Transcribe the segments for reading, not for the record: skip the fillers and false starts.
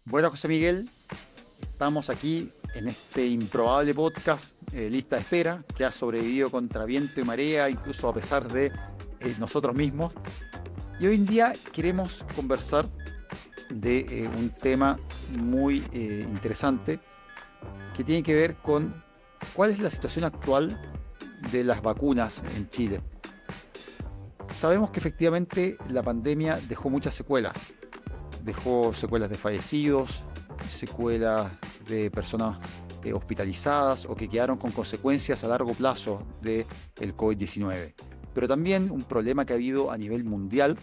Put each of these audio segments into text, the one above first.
Bueno, José Miguel, estamos aquí en este improbable podcast, Lista de Espera, que ha sobrevivido contra viento y marea, incluso a pesar de nosotros mismos. Y hoy en día queremos conversar de un tema muy interesante que tiene que ver con cuál es la situación actual de las vacunas en Chile. Sabemos que efectivamente la pandemia dejó muchas secuelas. Dejó secuelas de fallecidos, secuelas de personas hospitalizadas o que quedaron con consecuencias a largo plazo del COVID-19. Pero también un problema que ha habido a nivel mundial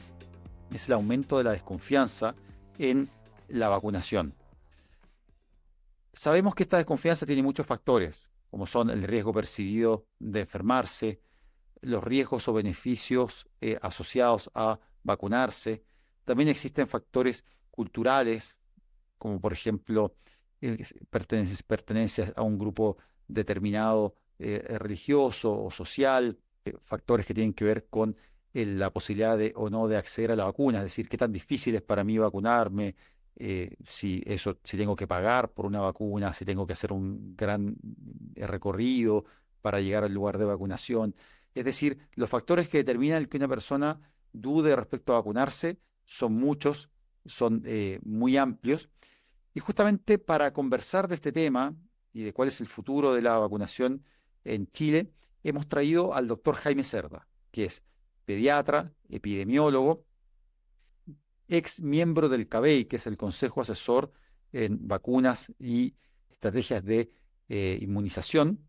es el aumento de la desconfianza en la vacunación. Sabemos que esta desconfianza tiene muchos factores, como son el riesgo percibido de enfermarse, los riesgos o beneficios asociados a vacunarse. También existen factores culturales, como por ejemplo pertenencias a un grupo determinado religioso o social, factores que tienen que ver con la posibilidad de o no de acceder a la vacuna, es decir, qué tan difícil es para mí vacunarme, si tengo que pagar por una vacuna, si tengo que hacer un gran recorrido para llegar al lugar de vacunación. Es decir, los factores que determinan que una persona dude respecto a vacunarse son muchos, son muy amplios. Y justamente para conversar de este tema y de cuál es el futuro de la vacunación en Chile, hemos traído al doctor Jaime Cerda, que es pediatra, epidemiólogo, ex miembro del CABEI, que es el Consejo Asesor en Vacunas y Estrategias de Inmunización.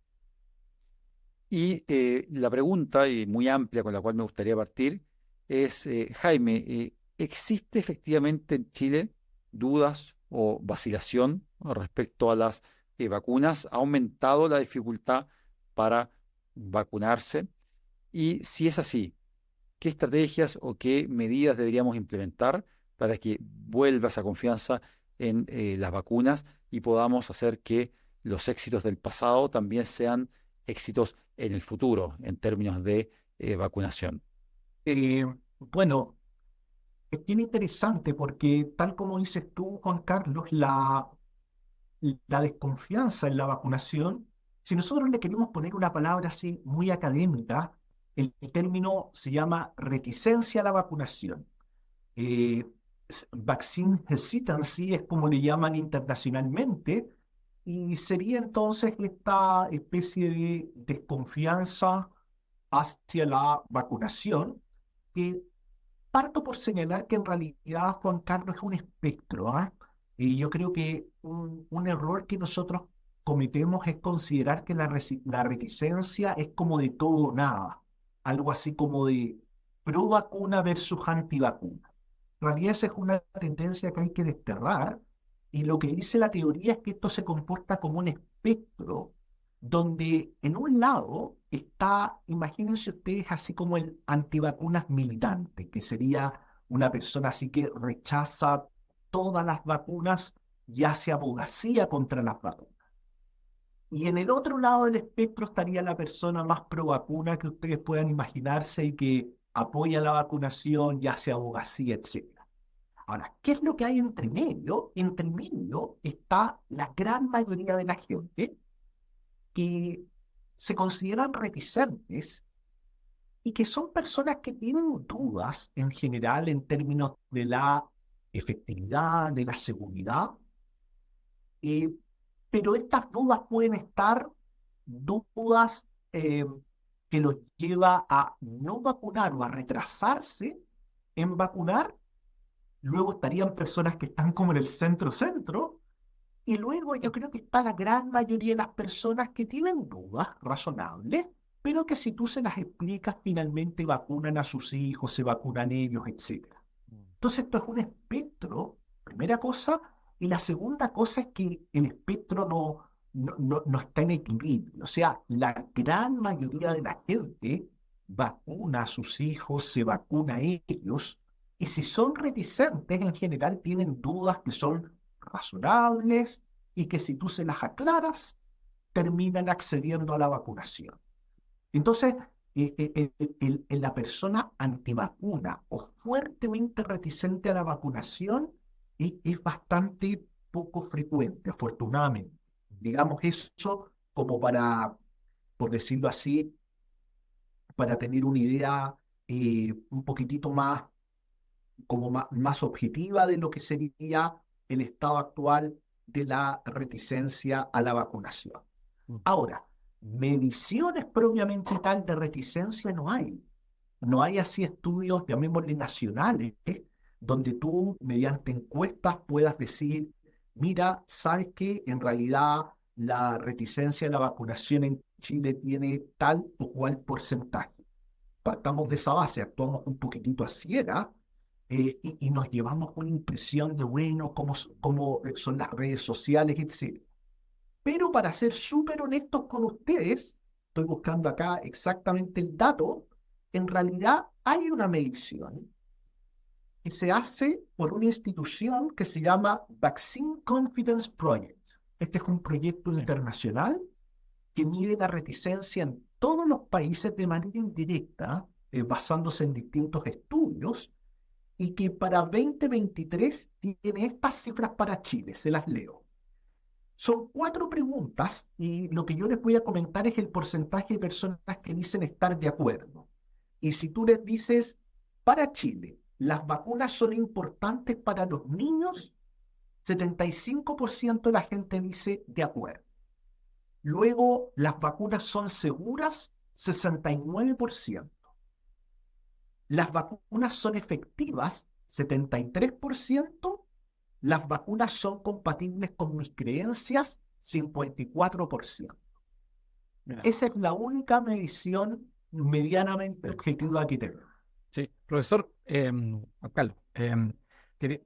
Y la pregunta, y muy amplia con la cual me gustaría partir, es, Jaime, ¿existe efectivamente en Chile dudas o vacilación respecto a las vacunas? ¿Ha aumentado la dificultad para vacunarse? Y si es así, ¿qué estrategias o qué medidas deberíamos implementar para que vuelva esa confianza en las vacunas y podamos hacer que los éxitos del pasado también sean éxitos en el futuro en términos de vacunación? Eh, bueno, es bien interesante porque tal como dices tú, Juan Carlos, la desconfianza en la vacunación, si nosotros le queremos poner una palabra así muy académica, el término se llama reticencia a la vacunación. Eh, Vaccine hesitancy es como le llaman internacionalmente, y sería entonces esta especie de desconfianza hacia la vacunación que parto por señalar que en realidad Juan Carlos es un espectro, ¿ah? Y yo creo que un error que nosotros cometemos es considerar que la reticencia es como de todo o nada, algo así como de pro vacuna versus antivacuna. En realidad esa es una tendencia que hay que desterrar, y lo que dice la teoría es que esto se comporta como un espectro donde en un lado está, imagínense ustedes, así como el antivacunas militante, que sería una persona así que rechaza todas las vacunas y hace abogacía contra las vacunas. Y en el otro lado del espectro estaría la persona más pro vacuna que ustedes puedan imaginarse y que apoya la vacunación y hace abogacía, etcétera. Ahora, ¿qué es lo que hay entre medio? Entre medio está la gran mayoría de la gente que se consideran reticentes y que son personas que tienen dudas en general en términos de la efectividad, de la seguridad, eh, pero estas dudas pueden estar dudas que los lleva a no vacunar o a retrasarse en vacunar. Luego estarían personas que están como en el centro-centro. Y luego yo creo que está la gran mayoría de las personas que tienen dudas razonables, pero que si tú se las explicas, finalmente vacunan a sus hijos, se vacunan ellos, etcétera. Entonces esto es un espectro, primera cosa, y la segunda cosa es que el espectro no está en equilibrio. O sea, la gran mayoría de la gente vacuna a sus hijos, se vacuna a ellos, y si son reticentes, en general tienen dudas que son razonables y que si tú se las aclaras, terminan accediendo a la vacunación. Entonces, la persona antivacuna o fuertemente reticente a la vacunación es bastante poco frecuente, afortunadamente. Digamos eso como para, por decirlo así, para tener una idea un poquitito más, como más objetiva de lo que sería el estado actual de la reticencia a la vacunación. Mm. Ahora, mediciones propiamente tal de reticencia no hay. No hay así estudios, llamémosle nacionales, donde tú mediante encuestas puedas decir, mira, sabes que en realidad la reticencia a la vacunación en Chile tiene tal o cual porcentaje. Partamos de esa base, actuamos un poquitito a ciegas y nos llevamos una impresión de, bueno, cómo son las redes sociales, etc. Pero para ser súper honestos con ustedes, estoy buscando acá exactamente el dato, en realidad hay una medición que se hace por una institución que se llama Vaccine Confidence Project. Este es un proyecto internacional que mide la reticencia en todos los países de manera indirecta, basándose en distintos estudios, y que para 2023 tiene estas cifras para Chile, se las leo. Son 4 preguntas y lo que yo les voy a comentar es el porcentaje de personas que dicen estar de acuerdo. Y si tú les dices, para Chile, ¿las vacunas son importantes para los niños? 75% de la gente dice de acuerdo. Luego, ¿las vacunas son seguras? 69%. ¿Las vacunas son efectivas? 73%. ¿Las vacunas son compatibles con mis creencias? 54%. Mira. Esa es la única medición medianamente objetiva que tengo. Sí, profesor Juan Carlos,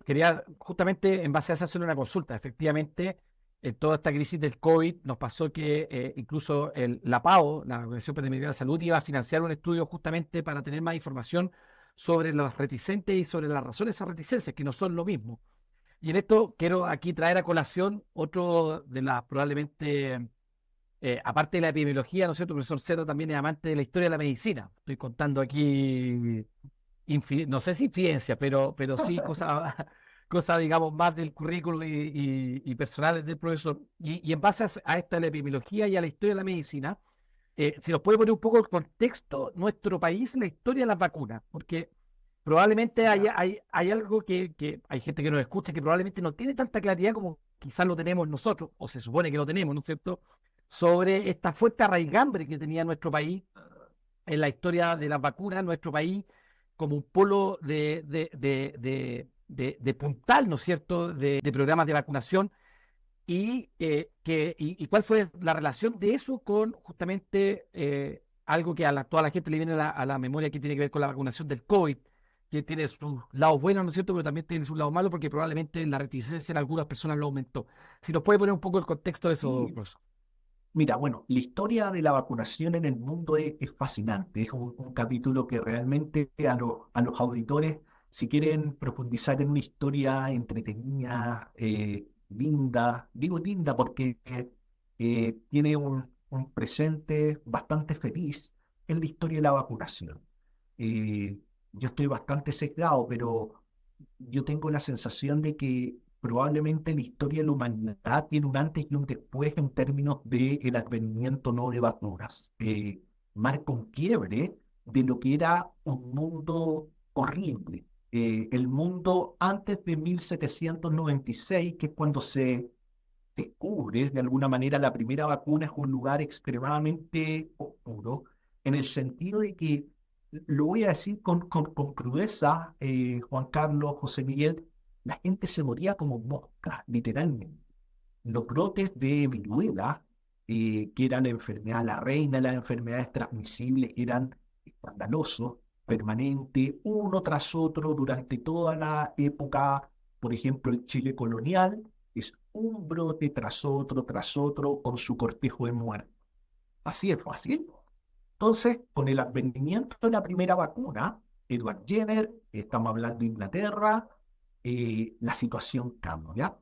quería justamente en base a eso hacer una consulta. Efectivamente, en toda esta crisis del COVID nos pasó que incluso la PAO, la Organización Panamericana de Salud, iba a financiar un estudio justamente para tener más información sobre los reticentes y sobre las razones de esas reticencias, que no son lo mismo. Y en esto quiero aquí traer a colación otro de las probablemente, aparte de la epidemiología, ¿no es cierto? El profesor Cerro también es amante de la historia de la medicina. Estoy contando aquí, no sé si infidencia, pero sí cosas, digamos, más del currículum y personales del profesor. Y en base a esta de la epidemiología y a la historia de la medicina, si nos puede poner un poco el contexto, nuestro país, la historia de las vacunas, porque probablemente hay algo que hay gente que nos escucha que probablemente no tiene tanta claridad como quizás lo tenemos nosotros, o se supone que lo tenemos, ¿no es cierto?, sobre esta fuerte arraigambre que tenía nuestro país en la historia de las vacunas, nuestro país como un polo de puntal, ¿no es cierto?, de programas de vacunación, y cuál fue la relación de eso con justamente algo que a toda la gente le viene a la memoria, que tiene que ver con la vacunación del COVID, que tiene sus lados buenos, ¿no es cierto?, pero también tiene sus lados malos, porque probablemente la reticencia en algunas personas lo aumentó. Si nos puede poner un poco el contexto de eso, Sí. profesor. Mira, bueno, la historia de la vacunación en el mundo es fascinante. Es un capítulo que realmente a los auditores, si quieren profundizar en una historia entretenida, linda, digo linda porque tiene un presente bastante feliz en la historia de la vacunación. Eh, yo estoy bastante sesgado, pero yo tengo la sensación de que probablemente la historia de la humanidad tiene un antes y un después en términos del advenimiento no de vacunas. Marca un quiebre de lo que era un mundo horrible. El mundo antes de 1796, que es cuando se descubre de alguna manera la primera vacuna, es un lugar extremadamente oscuro, en el sentido de que, lo voy a decir con crudeza, Juan Carlos, José Miguel, la gente se moría como moscas, literalmente. Los brotes de viruela, que eran la enfermedad, la reina de las enfermedades transmisibles, eran escandalosos, permanentes, uno tras otro, durante toda la época, por ejemplo, el Chile colonial, es un brote tras otro, con su cortejo de muerte. Así es fácil. Entonces, con el advenimiento de la primera vacuna, Edward Jenner, estamos hablando de Inglaterra, la situación cambia.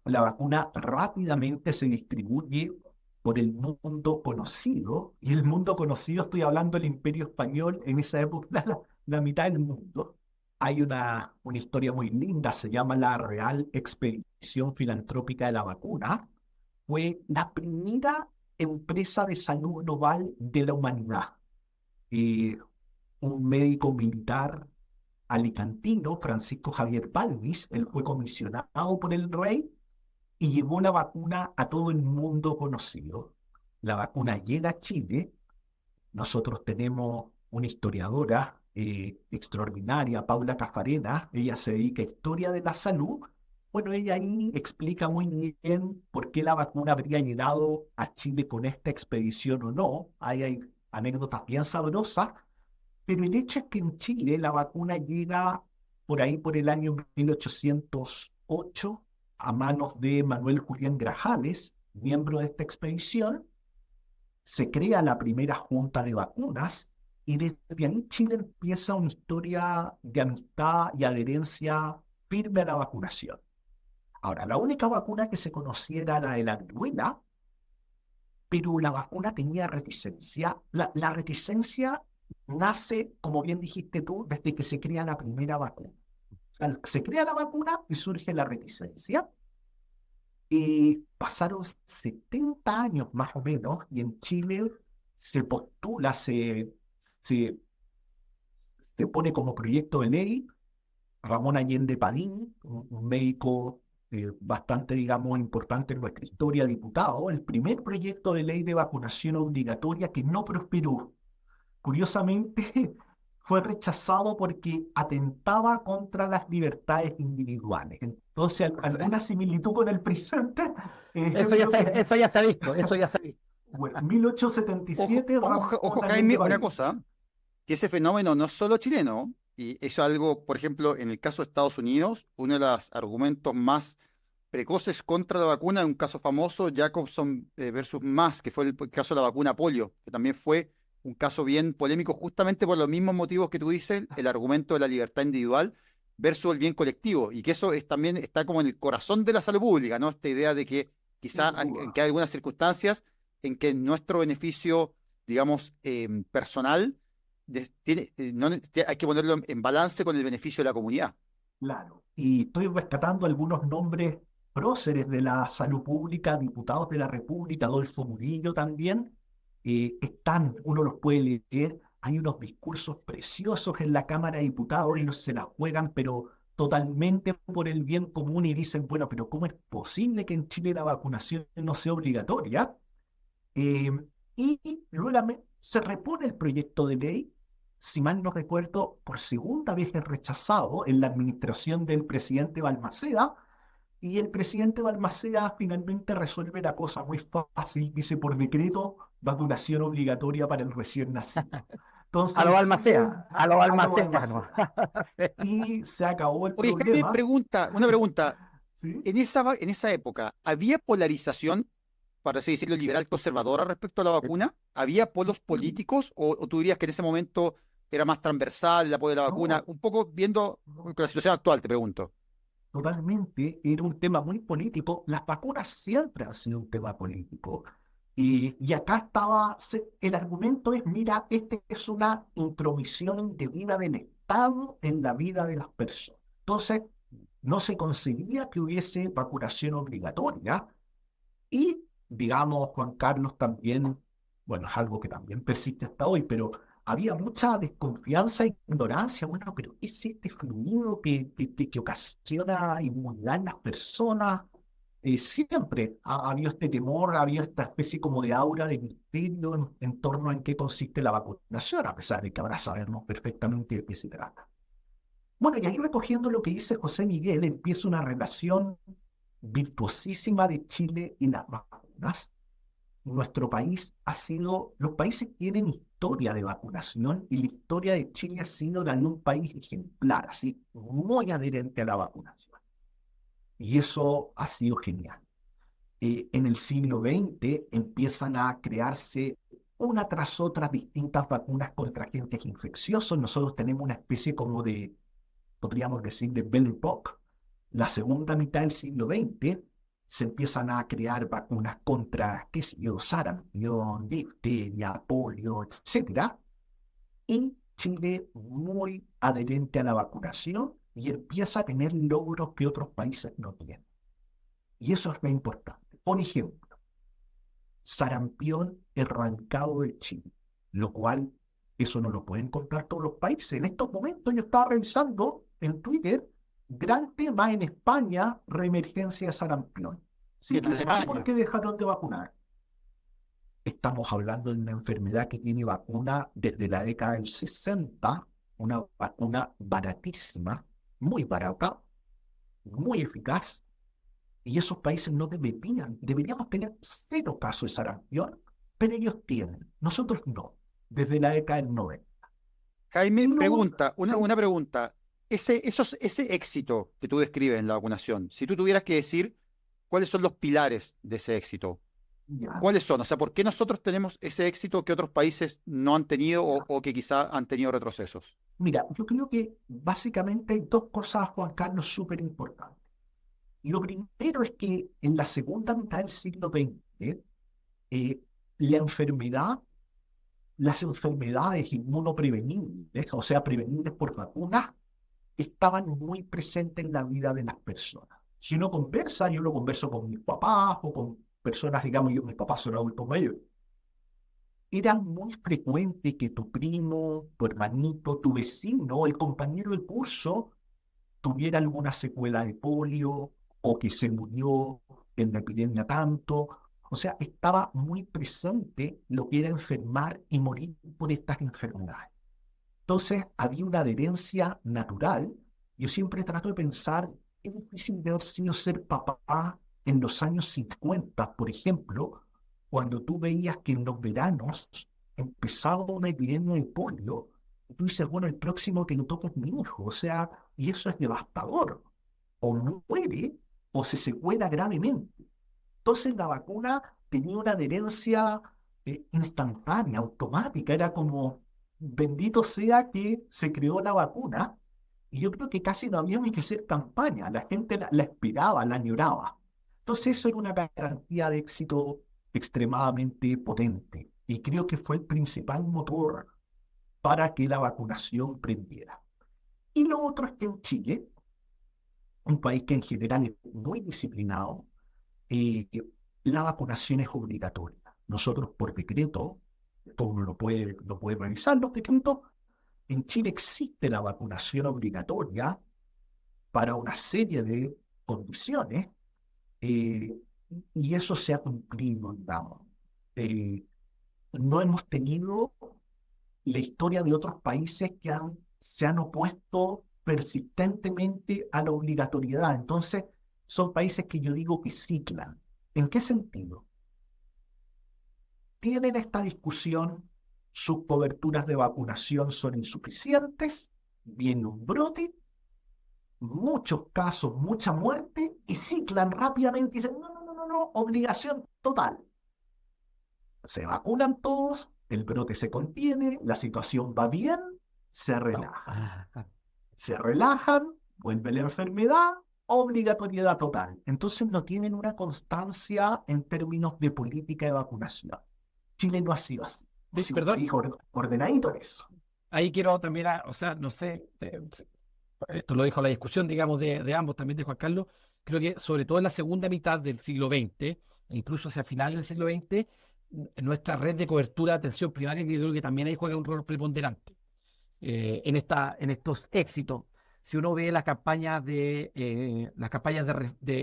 La vacuna rápidamente se distribuye por el mundo conocido, y el mundo conocido, estoy hablando del Imperio Español, en esa época la mitad del mundo. Hay una historia muy linda, se llama la Real Expedición Filantrópica de la Vacuna. Fue la primera empresa de salud global de la humanidad. Eh, un médico militar alicantino, Francisco Javier Balvis, él fue comisionado por el rey y llevó la vacuna a todo el mundo conocido. La vacuna llega a Chile. Nosotros tenemos una historiadora extraordinaria, Paula Cafarena. Ella se dedica a historia de la salud. Bueno, ella ahí explica muy bien por qué la vacuna habría llegado a Chile con esta expedición o no. Ahí hay anécdotas bien sabrosas, pero el hecho es que en Chile la vacuna llega por ahí por el año 1808 a manos de Manuel Julián Grajales, miembro de esta expedición. Se crea la primera junta de vacunas y desde ahí Chile empieza una historia de amistad y adherencia firme a la vacunación. Ahora, la única vacuna que se conocía era la de la viruela, pero la vacuna tenía reticencia. La reticencia nace, como bien dijiste tú, desde que se crea la primera vacuna. O sea, se crea la vacuna y surge la reticencia. Y pasaron 70 años más o menos, y en Chile se postula, se pone como proyecto de ley. Ramón Allende Padín, un médico bastante, digamos, importante en nuestra historia, diputado, el primer proyecto de ley de vacunación obligatoria que no prosperó. Curiosamente, fue rechazado porque atentaba contra las libertades individuales. Entonces, alguna similitud con el presente. Eso ya se ha visto, eso ya se ha visto. Bueno, 1877. Ojo, Jaime, una cosa, que ese fenómeno no es solo chileno, y eso es algo, por ejemplo, en el caso de Estados Unidos, uno de los argumentos más precoces contra la vacuna, un caso famoso, Jacobson versus Mass, que fue el caso de la vacuna polio, que también fue un caso bien polémico justamente por los mismos motivos que tú dices, el argumento de la libertad individual versus el bien colectivo, y que eso también está como en el corazón de la salud pública, ¿no? Esta idea de que quizá que hay algunas circunstancias en que nuestro beneficio, digamos, personal, hay que ponerlo en balance con el beneficio de la comunidad. Claro, y estoy rescatando algunos nombres próceres de la salud pública, diputados de la República, Adolfo Murillo también. Uno los puede leer, hay unos discursos preciosos en la Cámara de Diputados, ellos se la juegan, pero totalmente por el bien común y dicen, bueno, pero ¿cómo es posible que en Chile la vacunación no sea obligatoria? Eh, y luego se repone el proyecto de ley, si mal no recuerdo, por segunda vez es rechazado en la administración del presidente Balmaceda, y el presidente Balmaceda finalmente resuelve la cosa muy fácil, dice por decreto, vacunación obligatoria para el recién nacido. Entonces, a lo Balmaceda, ¿no? Y se acabó el Oye, problema. Jaime, una pregunta. ¿Sí? En esa época, ¿había polarización, para así decirlo, liberal conservadora respecto a la vacuna? ¿Había polos políticos o tú dirías que en ese momento era más transversal el apoyo de la vacuna? No. Un poco viendo la situación actual, te pregunto. Totalmente, era un tema muy político. Las vacunas siempre han sido un tema político. Y acá el argumento es, mira, este es una intromisión indebida del Estado en la vida de las personas. Entonces, no se conseguía que hubiese vacunación obligatoria. Y, digamos, Juan Carlos también, bueno, es algo que también persiste hasta hoy, pero había mucha desconfianza e ignorancia. Bueno, pero ¿qué es este fluido que ocasiona inmunidad en las personas? Siempre ha habido este temor, ha habido esta especie como de aura de misterio en torno a en qué consiste la vacunación, a pesar de que ahora sabemos perfectamente de qué se trata. Bueno, y ahí recogiendo lo que dice José Miguel, empieza una relación virtuosísima de Chile y las vacunas. Nuestro país los países tienen historia de vacunación y la historia de Chile ha sido la de un país ejemplar, así, muy adherente a la vacunación. Y eso ha sido genial. En el siglo XX empiezan a crearse una tras otra distintas vacunas contra agentes infecciosos. Nosotros tenemos una especie como de, podríamos decir, de Belle Époque. La segunda mitad del siglo XX se empiezan a crear vacunas contra, qué sé yo, sarampión, difteria, polio, etc. Y Chile muy adherente a la vacunación y empieza a tener logros que otros países no tienen. Y eso es muy importante. Por ejemplo, sarampión erradicado de Chile, lo cual eso no lo pueden contar todos los países. En estos momentos yo estaba revisando en Twitter, gran tema en España, reemergencia de sarampión. Sí, En Alemania. porque dejaron de vacunar. Estamos hablando de una enfermedad que tiene vacuna desde la década del 60, una vacuna baratísima, muy barata, muy eficaz, y esos países no deberíamos tener 0 casos de sarampión, pero ellos tienen, nosotros no, desde la década del 90. Jaime, No, pregunta, una pregunta. Ese éxito que tú describes en la vacunación, si tú tuvieras que decir cuáles son los pilares de ese éxito, ya, ¿cuáles son? O sea, ¿por qué nosotros tenemos ese éxito que otros países no han tenido o que quizá han tenido retrocesos? mira, yo creo que básicamente hay 2 cosas, Juan Carlos, súper importantes. Lo primero es que en la segunda mitad del siglo XX, la enfermedad, las enfermedades inmunoprevenibles, o sea, prevenibles por vacunas, estaban muy presentes en la vida de las personas. Si uno conversa, yo lo converso con mis papás o con personas, digamos, mis papás son adultos mayores. Era muy frecuente que tu primo, tu hermanito, tu vecino, el compañero de curso, tuviera alguna secuela de polio o que se murió en la epidemia tanto. O sea, estaba muy presente lo que era enfermar y morir por estas enfermedades. Entonces, había una adherencia natural. Yo siempre trato de pensar, es difícil de haber sido ser papá en los años 50, por ejemplo, cuando tú veías que en los veranos empezaba una epidemia de polio, y tú dices, bueno, el próximo que lo toca es mi hijo. O sea, y eso es devastador. O muere o se secuela gravemente. Entonces la vacuna tenía una adherencia instantánea, automática. Era como, bendito sea que se creó la vacuna. Y yo creo que casi no había ni que hacer campaña. La gente la esperaba, la añoraba. Entonces eso era una garantía de éxito extremadamente potente. Y creo que fue el principal motor para que la vacunación prendiera. Y lo otro es que en Chile, un país que en general es muy disciplinado, eh, la vacunación es obligatoria. Nosotros por decreto, todo uno lo puede revisar los decretos, en Chile existe la vacunación obligatoria para una serie de condiciones, eh, y eso se ha cumplido, digamos. Eh, no hemos tenido la historia de otros países que se han opuesto persistentemente a la obligatoriedad. Entonces, son países que yo digo que ciclan. ¿En qué sentido? Tienen esta discusión, sus coberturas de vacunación son insuficientes, viene un brote, muchos casos, mucha muerte, y ciclan rápidamente y dicen, no, obligación total. Se vacunan todos, el brote se contiene, la situación va bien, se relaja. Se relajan, vuelve la enfermedad, obligatoriedad total. Entonces no tienen una constancia en términos de política de vacunación. Chile no ha sido así. Ha sido un Perdón, país ordenadito en eso. ahí quiero también, o sea, no sé, esto lo dijo la discusión, digamos, de ambos, también de Juan Carlos. Creo que sobre todo en la segunda mitad del siglo XX, e incluso hacia finales del siglo XX, nuestra red de cobertura de atención primaria, que creo que también ahí juega un rol preponderante en estos éxitos. Si uno ve las campañas de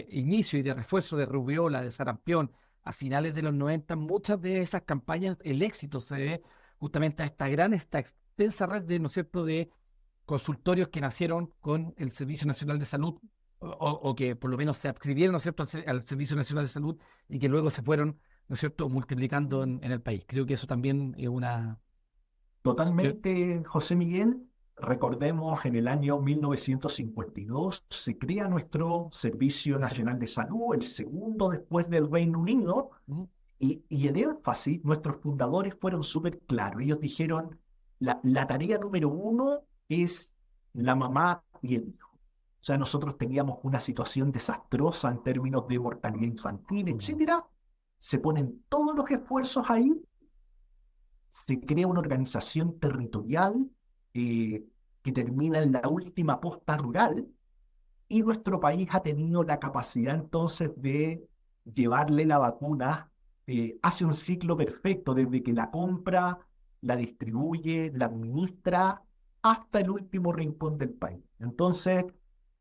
inicio y de refuerzo de rubiola, de sarampión, a finales de los 90, muchas de esas campañas, el éxito se debe justamente a esta extensa red de, ¿no es cierto?, de consultorios que nacieron con el Servicio Nacional de Salud o que por lo menos se adscribieron, ¿no es cierto?, al Servicio Nacional de Salud y que luego se fueron, ¿no es cierto?, multiplicando en el país. Creo que eso también es una... Totalmente, José Miguel. Recordemos, en el año 1952 se crea nuestro Servicio Nacional de Salud, el segundo después del Reino Unido, y el énfasis, nuestros fundadores fueron súper claros. Ellos dijeron, la tarea número 1 es la mamá y el hijo. O sea, nosotros teníamos una situación desastrosa en términos de mortalidad infantil, etcétera. Se ponen todos los esfuerzos ahí, se crea una organización territorial eh, que termina en la última posta rural, y nuestro país ha tenido la capacidad entonces de llevarle la vacuna, hace un ciclo perfecto, desde que la compra, la distribuye, la administra, hasta el último rincón del país. Entonces,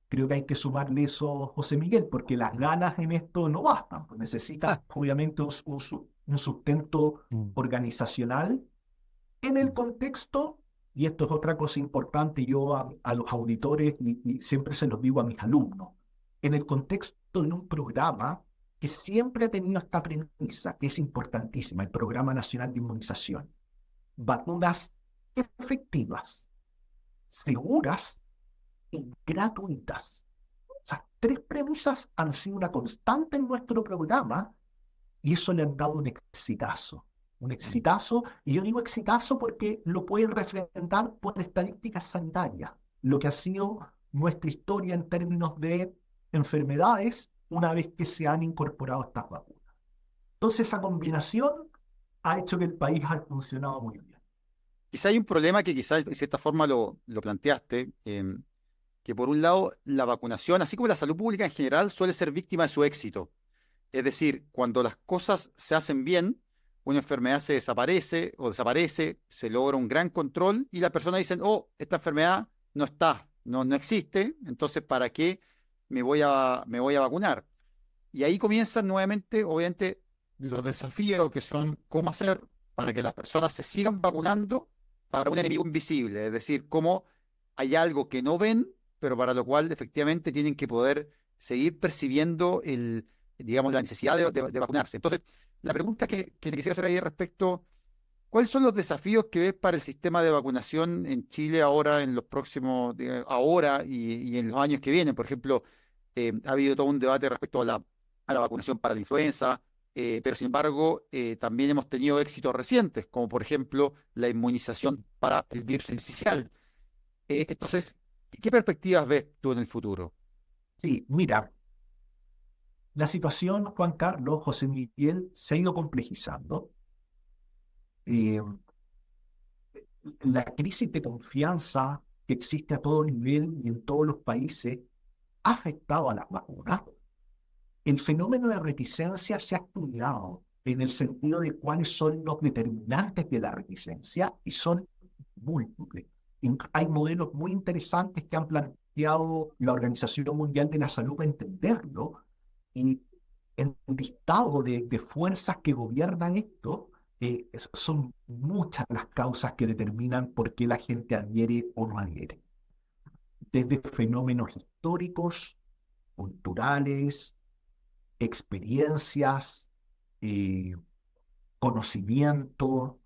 creo que hay que sumarle eso, José Miguel, porque las ganas en esto no bastan. Pues necesitas, obviamente, un sustento Mm. organizacional en el Mm. contexto, y esto es otra cosa importante, yo a los auditores y siempre se los digo a mis alumnos, en el contexto de un programa que siempre ha tenido esta premisa, que es importantísima, el Programa Nacional de Inmunización. Vacunas efectivas, seguras y gratuitas. Esas tres premisas han sido una constante en nuestro programa, y eso le han dado un exitazo. Un exitazo, y yo digo exitazo porque lo pueden refrendar por estadísticas sanitarias, lo que ha sido nuestra historia en términos de enfermedades una vez que se han incorporado estas vacunas. Entonces esa combinación ha hecho que el país haya funcionado muy bien. Quizá hay un problema que quizás de cierta forma lo planteaste, que por un lado la vacunación, así como la salud pública en general, suele ser víctima de su éxito. Es decir, cuando las cosas se hacen bien, una enfermedad se desaparece o desaparece, se logra un gran control y las personas dicen, oh, esta enfermedad no está, no existe, entonces ¿para qué me voy a vacunar? Y ahí comienzan nuevamente, obviamente, los desafíos que son cómo hacer para que las personas se sigan vacunando para un enemigo invisible, es decir, cómo hay algo que no ven, pero para lo cual efectivamente tienen que poder seguir percibiendo digamos, la necesidad de vacunarse. Entonces, la pregunta que te quisiera hacer ahí respecto, ¿cuáles son los desafíos que ves para el sistema de vacunación en Chile ahora, en los próximos, ahora y en los años que vienen? Por ejemplo, ha habido todo un debate respecto a la vacunación para la influenza, pero sin embargo, también hemos tenido éxitos recientes, como por ejemplo la inmunización para el virus incisional. Entonces, ¿qué perspectivas ves tú en el futuro? Sí, mira, la situación, Juan Carlos, José Miguel, se ha ido complejizando. Eh, la crisis de confianza que existe a todo nivel y en todos los países ha afectado a las vacunas. El fenómeno de reticencia se ha estudiado en el sentido de cuáles son los determinantes de la reticencia, y son múltiples. Hay modelos muy interesantes que han planteado la Organización Mundial de la Salud para entenderlo, y el listado de fuerzas que gobiernan esto, son muchas las causas que determinan por qué la gente adhiere o no adhiere. Desde fenómenos históricos, culturales, experiencias, eh, conocimiento,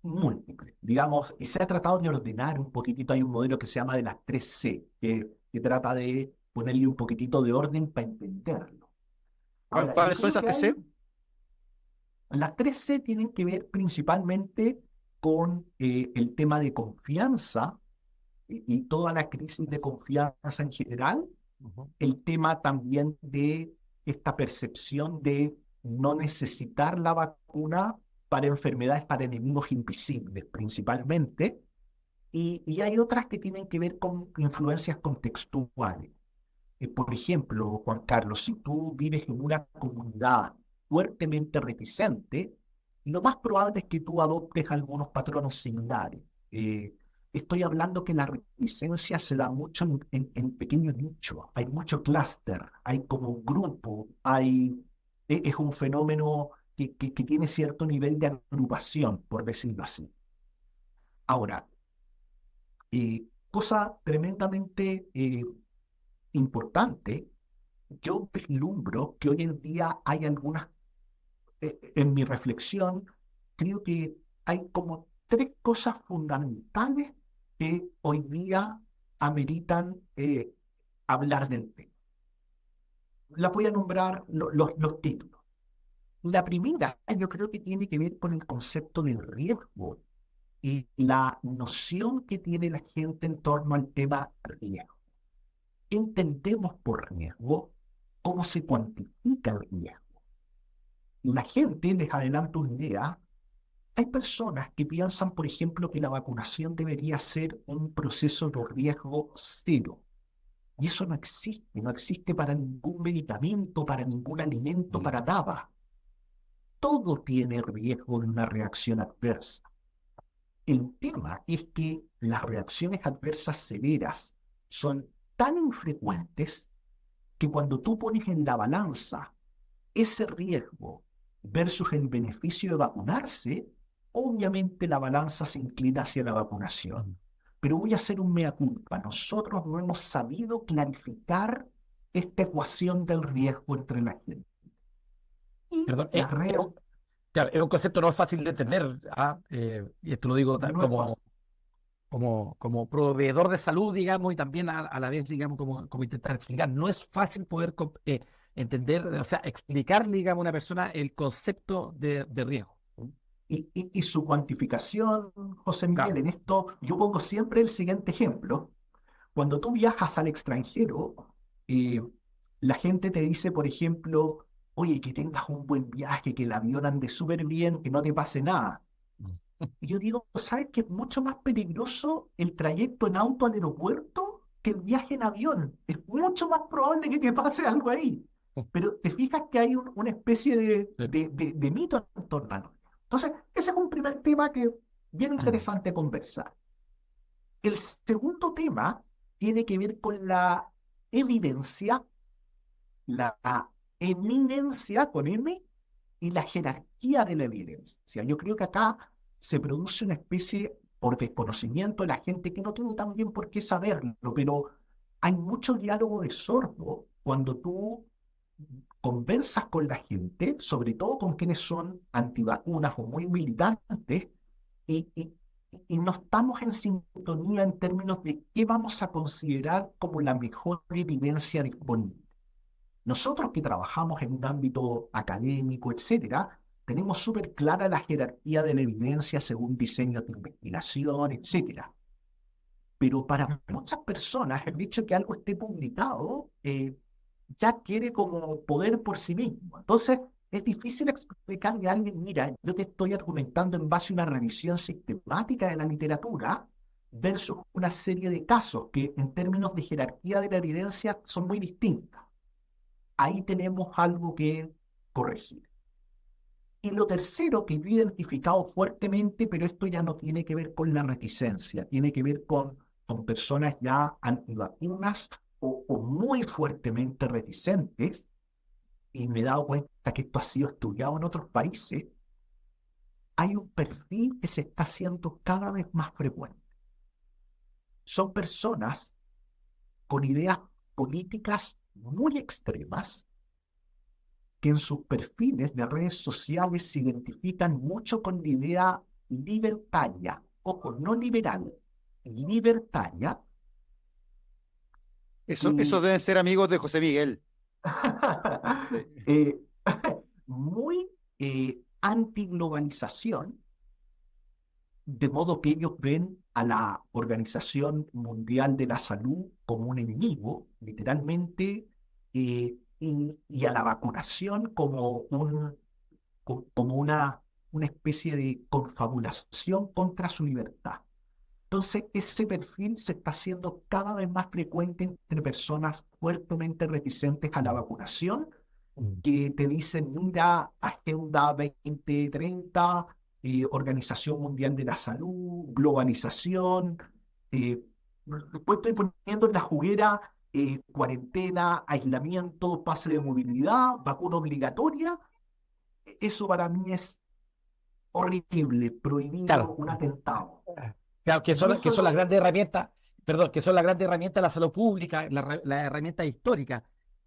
múltiples, digamos, y se ha tratado de ordenar un poquitito. Hay un modelo que se llama de las 3C, que trata de ponerle un poquitito de orden para entenderlo. Ahora, yo ¿Cuáles son creo esas que TC? las 3C tienen que ver principalmente con el tema de confianza, y toda la crisis de confianza en general, Ujú. el tema también de esta percepción de no necesitar la vacuna para enfermedades, para enemigos invisibles principalmente, y hay otras que tienen que ver con influencias contextuales. Por ejemplo, Juan Carlos, si tú vives en una comunidad fuertemente reticente, lo más probable es que tú adoptes algunos patrones similares. Estoy hablando que la reticencia se da mucho en pequeños nichos, hay mucho clúster, hay como un grupo, es un fenómeno que tiene cierto nivel de agrupación, por decirlo así. Ahora, cosa tremendamente importante, yo vislumbro que hoy en día hay algunas, en mi reflexión, creo que hay como tres cosas fundamentales que hoy día ameritan hablar del tema. Las voy a nombrar los títulos. La primera, yo creo que tiene que ver con el concepto del riesgo y la noción que tiene la gente en torno al tema riesgo. ¿Qué entendemos por riesgo? ¿Cómo se cuantifica el riesgo? La gente, les adelanto una idea, Hay personas que piensan, por ejemplo, que la vacunación debería ser un proceso de riesgo cero. Y eso no existe, no existe para ningún medicamento, para ningún alimento, para nada. Todo tiene riesgo de una reacción adversa. El tema es que las reacciones adversas severas son tan infrecuentes que cuando tú pones en la balanza ese riesgo versus el beneficio de vacunarse, obviamente la balanza se inclina hacia la vacunación. Pero voy a hacer un mea culpa. Nosotros no hemos sabido clarificar esta ecuación del riesgo entre la gente. Y Perdón, la red claro, es un concepto no fácil de entender, y esto lo digo no es como, como proveedor de salud, digamos, y también a la vez, digamos, como intentar explicar. No es fácil poder entender, o sea, explicar, digamos, a una persona el concepto de riesgo. y su cuantificación, José Miguel, Claro. en esto yo pongo siempre el siguiente ejemplo. Cuando tú viajas al extranjero, eh, la gente te dice, por ejemplo, oye, que tengas un buen viaje, que el avión ande súper bien, que no te pase nada. Y yo digo, ¿sabes que es mucho más peligroso el trayecto en auto al aeropuerto que el viaje en avión? Es mucho más probable que te pase algo ahí. Pero te fijas que hay una especie Sí. de mito en torno a nosotros. Entonces, ese es un primer tema que bien interesante conversar. El segundo tema tiene que ver con la evidencia, la eminencia con M y la jerarquía de la evidencia. Yo creo que acá se produce una especie, por desconocimiento de la gente, que no tiene tan bien por qué saberlo, pero hay mucho diálogo de sordo cuando tú conversas con la gente, sobre todo con quienes son antivacunas o muy militantes, y, y, y no estamos en sintonía en términos de qué vamos a considerar como la mejor evidencia disponible. Nosotros que trabajamos en un ámbito académico, etcétera, tenemos súper clara la jerarquía de la evidencia según diseños de investigación, etcétera. Pero para muchas personas el hecho de que algo esté publicado ya quiere como poder por sí mismo. Entonces es difícil explicarle a alguien, mira, yo te estoy argumentando en base a una revisión sistemática de la literatura versus una serie de casos que en términos de jerarquía de la evidencia son muy distintas. Ahí tenemos algo que corregir. Y lo tercero que yo he identificado fuertemente, pero esto ya no tiene que ver con la reticencia, tiene que ver con personas ya antivacunas o muy fuertemente reticentes, y me he dado cuenta que esto ha sido estudiado en otros países, hay un perfil que se está haciendo cada vez más frecuente. Son personas con ideas políticas muy extremas, que en sus perfiles de redes sociales se identifican mucho con la idea libertaria, ojo, no liberal, libertaria, Eso y deben ser amigos de José Miguel. Sí. eh, muy antiglobalización, de modo que ellos ven a la Organización Mundial de la Salud como un enemigo, literalmente, y a la vacunación como una especie de confabulación contra su libertad. Entonces, ese perfil se está haciendo cada vez más frecuente entre personas fuertemente reticentes a la vacunación, que te dicen, mira, Agenda 2030, Organización Mundial de la Salud, globalización, después estoy poniendo en la juguera cuarentena, aislamiento, pase de movilidad, vacuna obligatoria. Eso para mí es horrible, prohibido, Claro, un atentado. claro, No que son las solo grandes herramientas, perdón, que son las grandes herramientas de la salud pública, las herramientas históricas.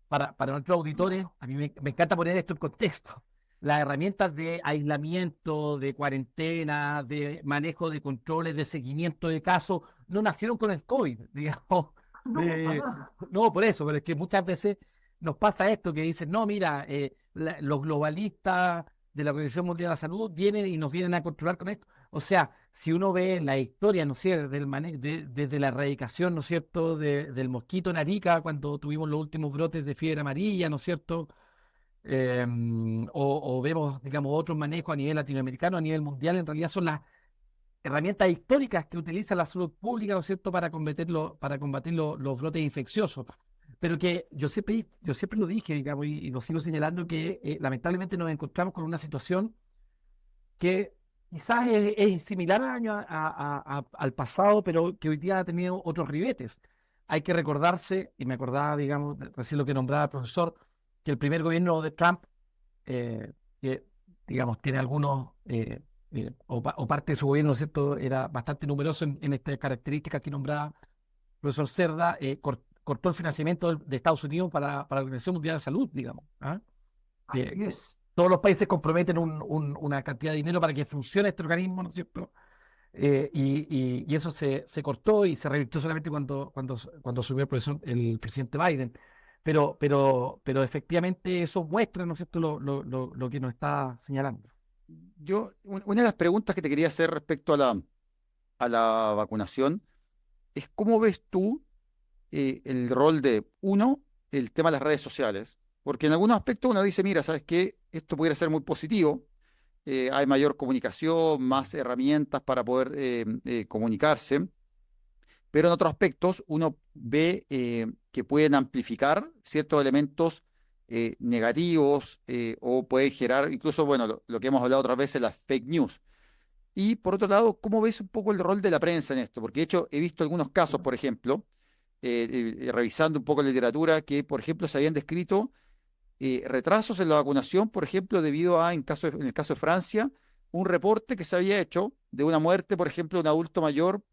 Para nuestros auditores, a mí me encanta poner esto en contexto. Las herramientas de aislamiento, de cuarentena, de manejo de controles, de seguimiento de casos, no nacieron con el COVID, digamos. no, para De, nada. no, por eso, pero es que muchas veces nos pasa esto, que dicen, no, mira, los globalistas de la Organización Mundial de la Salud vienen y nos vienen a controlar con esto. O sea, si uno ve la historia, ¿no es cierto?, desde la erradicación, ¿no es cierto?, del mosquito en Arica, cuando tuvimos los últimos brotes de fiebre amarilla, ¿no es cierto?, o vemos, digamos, otros manejos a nivel latinoamericano, a nivel mundial, en realidad son las herramientas históricas que utiliza la salud pública, ¿no es cierto?, para combatir los brotes infecciosos. Pero que yo siempre lo dije, digamos, y lo sigo señalando, que lamentablemente nos encontramos con una situación que quizás es similar al pasado, pero que hoy día ha tenido otros ribetes. Hay que recordarse, y me acordaba, digamos, recién lo que nombraba el profesor, que el primer gobierno de Trump, que, digamos, tiene algunos, o parte de su gobierno, ¿no es cierto?, era bastante numeroso en estas características que nombraba el profesor Cerda, cortó el financiamiento de Estados Unidos para la Organización Mundial de Salud, digamos. ¿Ah? Así es. Todos los países comprometen una cantidad de dinero para que funcione este organismo, ¿no es cierto? Y eso se cortó y se revirtió solamente cuando asumió el presidente Biden. Pero efectivamente eso muestra, ¿no es cierto?, lo que nos está señalando. Una de las preguntas que te quería hacer respecto a la vacunación es cómo ves tú el rol de, uno, el tema de las redes sociales, porque en algunos aspectos uno dice, mira, ¿sabes qué? Esto pudiera ser muy positivo, hay mayor comunicación, más herramientas para poder comunicarse, pero en otros aspectos uno ve que pueden amplificar ciertos elementos negativos o pueden generar, incluso, bueno, lo que hemos hablado otras veces, las fake news. Y por otro lado, ¿cómo ves un poco el rol de la prensa en esto? Porque de hecho he visto algunos casos, por ejemplo, revisando un poco la literatura, que por ejemplo se habían descrito retrasos en la vacunación, por ejemplo, debido a, en el caso de Francia, un reporte que se había hecho de una muerte, por ejemplo, de un adulto mayor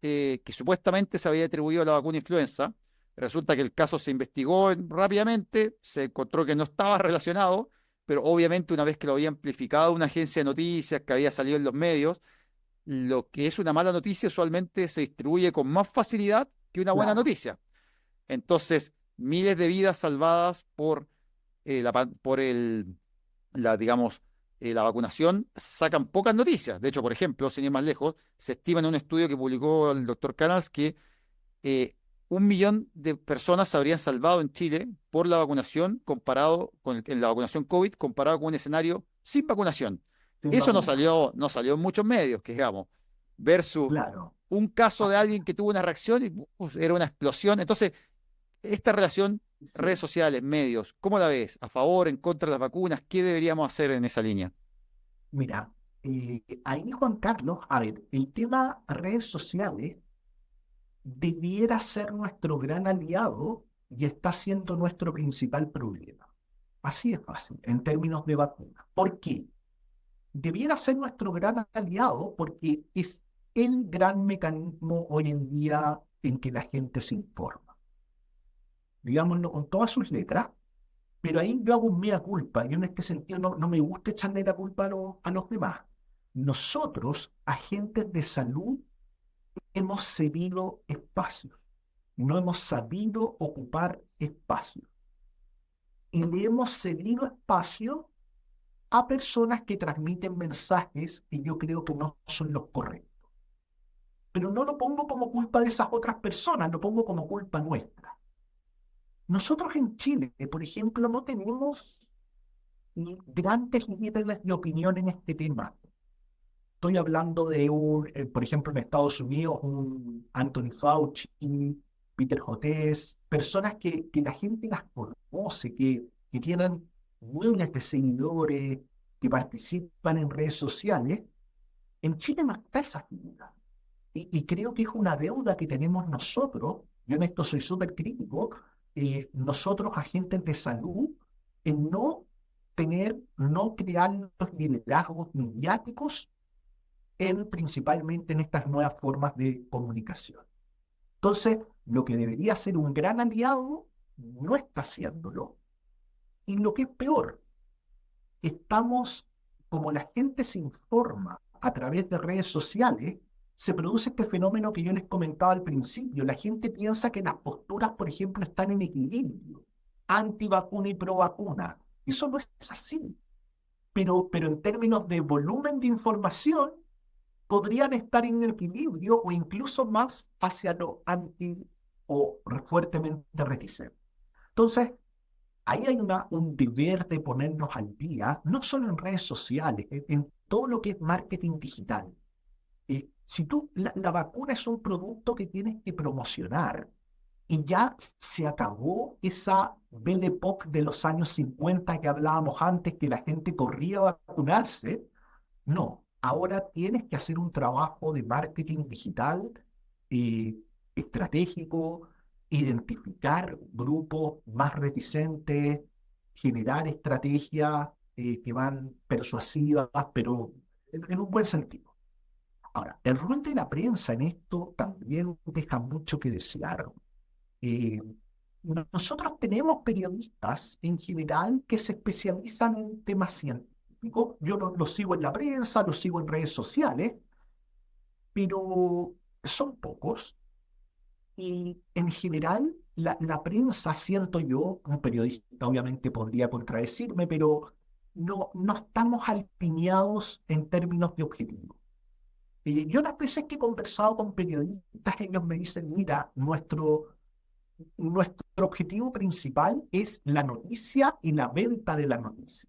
que supuestamente se había atribuido a la vacuna influenza. Resulta que el caso se investigó rápidamente, se encontró que no estaba relacionado, pero obviamente una vez que lo había amplificado una agencia de noticias que había salido en los medios, lo que es una mala noticia usualmente se distribuye con más facilidad que una buena Claro. noticia. Entonces, miles de vidas salvadas digamos, la vacunación sacan pocas noticias. De hecho, por ejemplo, sin ir más lejos, se estima en un estudio que publicó el doctor Canals que 1 millón de personas se habrían salvado en Chile por la vacunación en la vacunación COVID comparado con un escenario sin vacunación. Sin Eso vacuna. no salió en muchos medios, que digamos, versus Claro. un caso Ah, de alguien que tuvo una reacción y era una explosión. Entonces, esta relación, redes sí. sociales, medios, ¿cómo la ves? ¿A favor, en contra de las vacunas? ¿Qué deberíamos hacer en esa línea? Mira, ahí Juan Carlos, a ver, el tema redes sociales debiera ser nuestro gran aliado y está siendo nuestro principal problema. Así es fácil, en términos de vacuna. ¿Por qué? Debiera ser nuestro gran aliado porque es el gran mecanismo hoy en día en que la gente se informa. Digámoslo con todas sus letras, pero ahí yo hago un mea culpa. Yo en este sentido no me gusta echarle la culpa a los demás. Nosotros, agentes de salud, hemos cedido espacios, no hemos sabido ocupar espacios. Y le hemos cedido espacio a personas que transmiten mensajes que yo creo que no son los correctos. Pero no lo pongo como culpa de esas otras personas, lo pongo como culpa nuestra. Nosotros en Chile, por ejemplo, no tenemos grandes líderes de opinión en este tema. Estoy hablando de por ejemplo, en Estados Unidos, un Anthony Fauci, Peter Hotez, personas que la gente las conoce, que tienen miles de seguidores, que participan en redes sociales. En Chile no está esa figura. Y creo que es una deuda que tenemos nosotros, yo en esto soy súper crítico, nosotros agentes de salud, en no crear los liderazgos mediáticos principalmente en estas nuevas formas de comunicación. Entonces, lo que debería ser un gran aliado no está haciéndolo. Y lo que es peor, como la gente se informa a través de redes sociales, se produce este fenómeno que yo les comentaba al principio. La gente piensa que las posturas, por ejemplo, están en equilibrio, antivacuna y pro vacuna. Eso no es así. Pero en términos de volumen de información, podrían estar en equilibrio o incluso más hacia lo anti o fuertemente reticente. Entonces, ahí hay un deber de ponernos al día, no solo en redes sociales, en todo lo que es marketing digital. Si la vacuna es un producto que tienes que promocionar y ya se acabó esa Belle Époque de los años 50 que hablábamos antes, que la gente corría a vacunarse. No, ahora tienes que hacer un trabajo de marketing digital eh, estratégico, identificar grupos más reticentes, generar estrategias que van persuasivas, pero en un buen sentido. Ahora, el rol de la prensa en esto también deja mucho que desear. Eh, Nosotros tenemos periodistas en general que se especializan en temas científicos. Yo los sigo en la prensa, los sigo en redes sociales, pero son pocos. Y en general, la prensa, siento yo, un periodista obviamente podría contradecirme, pero no estamos alineados en términos de objetivo. Yo las veces que he conversado con periodistas, ellos me dicen, mira, nuestro objetivo principal es la noticia y la venta de la noticia.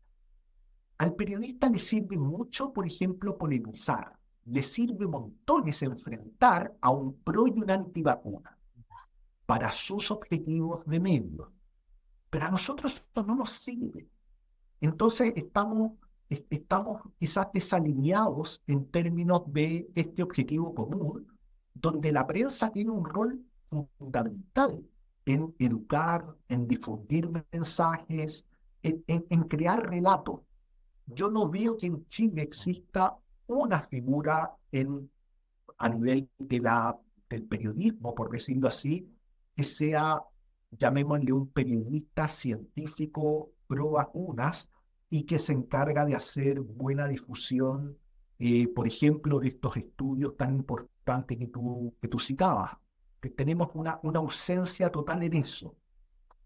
Al periodista le sirve mucho, por ejemplo, polemizar. Le sirve montones enfrentar a un pro y un antivacuna para sus objetivos de medios. Pero a nosotros esto no nos sirve. Entonces estamos quizás desalineados en términos de este objetivo común, donde la prensa tiene un rol fundamental en educar, en difundir mensajes, en crear relatos. Yo no veo que en Chile exista una figura a nivel del periodismo, por decirlo así, que sea, llamémosle, un periodista científico pro vacunas y que se encarga de hacer buena difusión, por ejemplo, de estos estudios tan importantes que tú citabas, que tenemos una ausencia total en eso.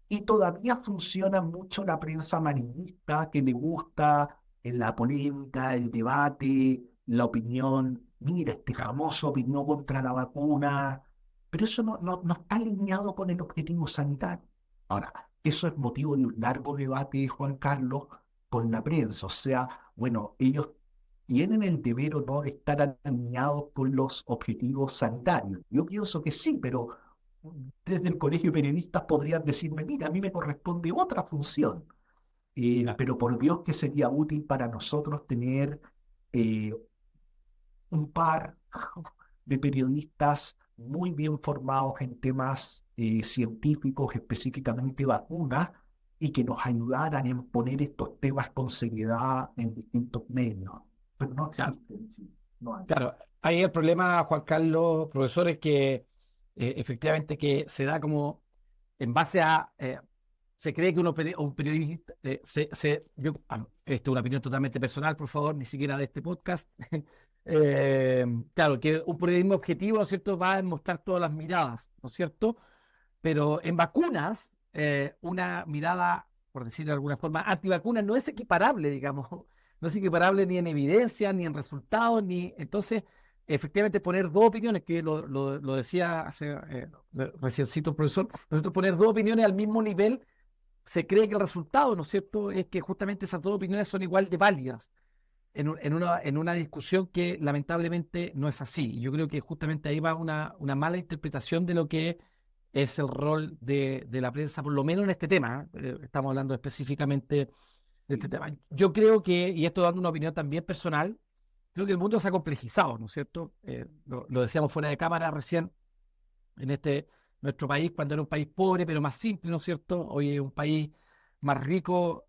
Y todavía funciona mucho la prensa amarillista que le gusta la polémica, el debate, la opinión. Mira, este famoso opinó contra la vacuna, pero eso no está alineado con el objetivo sanitario. Ahora, eso es motivo de un largo debate, Juan Carlos, con la prensa. O sea, bueno, ellos tienen el deber o no de estar alineados con los objetivos sanitarios. Yo pienso que sí, pero desde el colegio de periodistas podrían decirme, mira, a mí me corresponde otra función. Pero por Dios que sería útil para nosotros tener eh, un par de periodistas muy bien formados en temas científicos, específicamente vacunas, y que nos ayudaran en poner estos temas con seriedad en distintos medios. Pero no Claro, existe en Chile, no hay. claro. Ahí el problema, Juan Carlos, profesor, es que efectivamente que se da como en base a, se cree que un periodista, esto es una opinión totalmente personal, por favor, ni siquiera de este podcast. Claro, que un periodismo objetivo, ¿no es cierto?, va a mostrar todas las miradas, ¿no es cierto? Pero en vacunas, una mirada, por decirlo de alguna forma, antivacunas no es equiparable, digamos, no es equiparable ni en evidencia, ni en resultados, ni entonces, efectivamente, poner dos opiniones, que lo decía hace reciencito el profesor, nosotros poner dos opiniones al mismo nivel, se cree que el resultado, ¿no es cierto?, es que justamente esas dos opiniones son igual de válidas en una discusión que lamentablemente no es así. Yo creo que justamente ahí va una mala interpretación de lo que es el rol de la prensa, por lo menos en este tema. Estamos hablando específicamente de este tema. Yo creo que, y esto dando una opinión también personal, creo que el mundo se ha complejizado, ¿no es cierto? Lo decíamos fuera de cámara recién, nuestro país, cuando era un país pobre, pero más simple, ¿no es cierto? Hoy es un país más rico,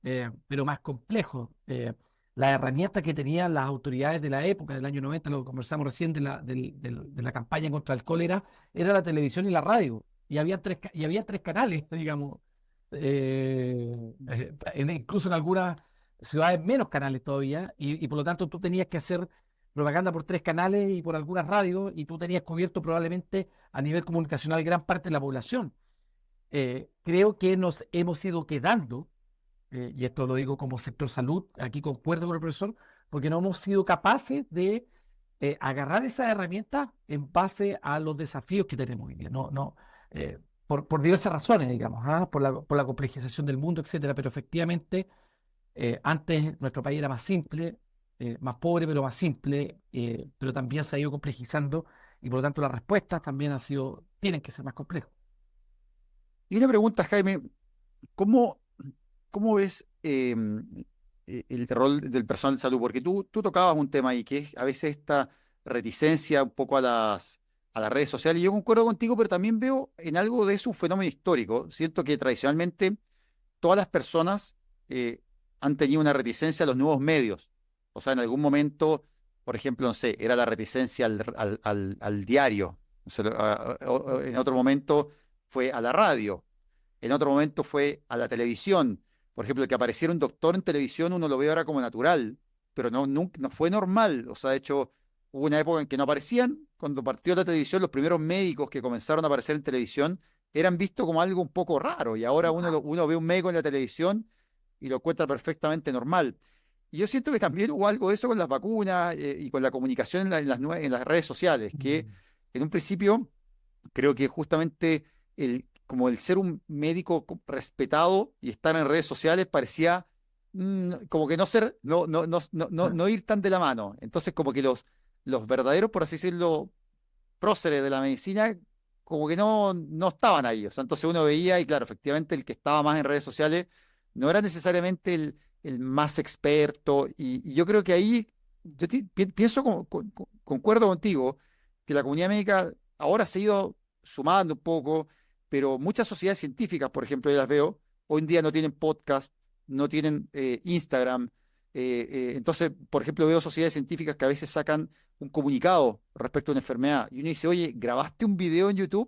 pero más complejo. Las herramientas que tenían las autoridades de la época, del año 90, lo conversamos recién de la campaña contra el cólera, era la televisión y la radio. Y había tres canales, digamos. Incluso en algunas ciudades menos canales todavía, y por lo tanto tú tenías que hacer propaganda por tres canales y por algunas radios, y tú tenías cubierto probablemente a nivel comunicacional gran parte de la población. Creo que nos hemos ido quedando, y esto lo digo como sector salud, aquí concuerdo con el profesor, porque no hemos sido capaces de agarrar esas herramientas en base a los desafíos que tenemos hoy día. por diversas razones, digamos, por la complejización del mundo, etcétera, pero efectivamente antes nuestro país era más simple, más pobre, pero más simple, pero también se ha ido complejizando y por lo tanto las respuestas también tienen que ser más complejas. Y una pregunta, Jaime, ¿cómo, cómo ves el rol del personal de salud? Porque tú tocabas un tema ahí, que es a veces esta reticencia un poco a las redes sociales. Y yo concuerdo contigo, pero también veo en algo de eso un fenómeno histórico. Siento que tradicionalmente todas las personas han tenido una reticencia a los nuevos medios. O sea, en algún momento, por ejemplo, no sé, era la reticencia al diario. O sea, en otro momento fue a la radio. En otro momento fue a la televisión. Por ejemplo, el que apareciera un doctor en televisión uno lo ve ahora como natural, pero no fue normal. O sea, de hecho, hubo una época en que no aparecían. Cuando partió la televisión, los primeros médicos que comenzaron a aparecer en televisión eran vistos como algo un poco raro. Y ahora uno ve un médico en la televisión y lo encuentra perfectamente normal. Y yo siento que también hubo algo de eso con las vacunas y con la comunicación en las redes sociales, que en un principio creo que justamente como el ser un médico respetado y estar en redes sociales parecía como que no ir tan de la mano. Entonces, como que los verdaderos, por así decirlo, próceres de la medicina, como que no estaban ahí. O sea, entonces uno veía, y claro, efectivamente el que estaba más en redes sociales no era necesariamente el más experto. Y yo creo que ahí, pienso, concuerdo contigo, que la comunidad médica ahora se ha ido sumando un poco, pero muchas sociedades científicas, por ejemplo, yo las veo, hoy en día no tienen podcast, no tienen Instagram. Entonces, por ejemplo, veo sociedades científicas que a veces sacan un comunicado respecto a una enfermedad y uno dice, oye, ¿grabaste un video en YouTube?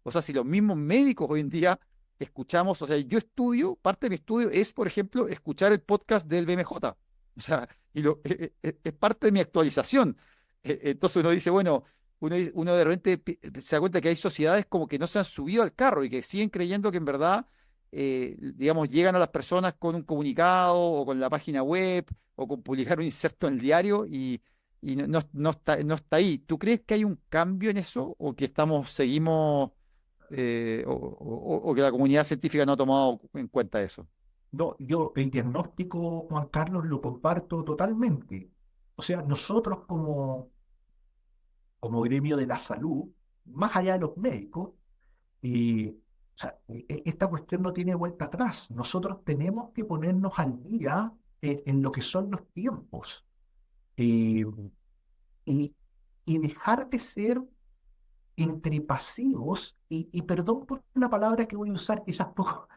O sea, si los mismos médicos hoy en día escuchamos, o sea, yo estudio, parte de mi estudio es, por ejemplo, escuchar el podcast del BMJ. O sea, es parte de mi actualización. Entonces uno dice, bueno, uno de repente se da cuenta que hay sociedades como que no se han subido al carro y que siguen creyendo que en verdad, digamos, llegan a las personas con un comunicado o con la página web o con publicar un inserto en el diario y no está ahí. ¿Tú crees que hay un cambio en eso o que seguimos, o que la comunidad científica no ha tomado en cuenta eso? No, yo el diagnóstico, Juan Carlos, lo comparto totalmente. O sea, nosotros como gremio de la salud, más allá de los médicos, o sea, esta cuestión no tiene vuelta atrás. Nosotros tenemos que ponernos al día en lo que son los tiempos eh, y, y dejar de ser entre pasivos y perdón por la palabra que voy a usar, quizás poco,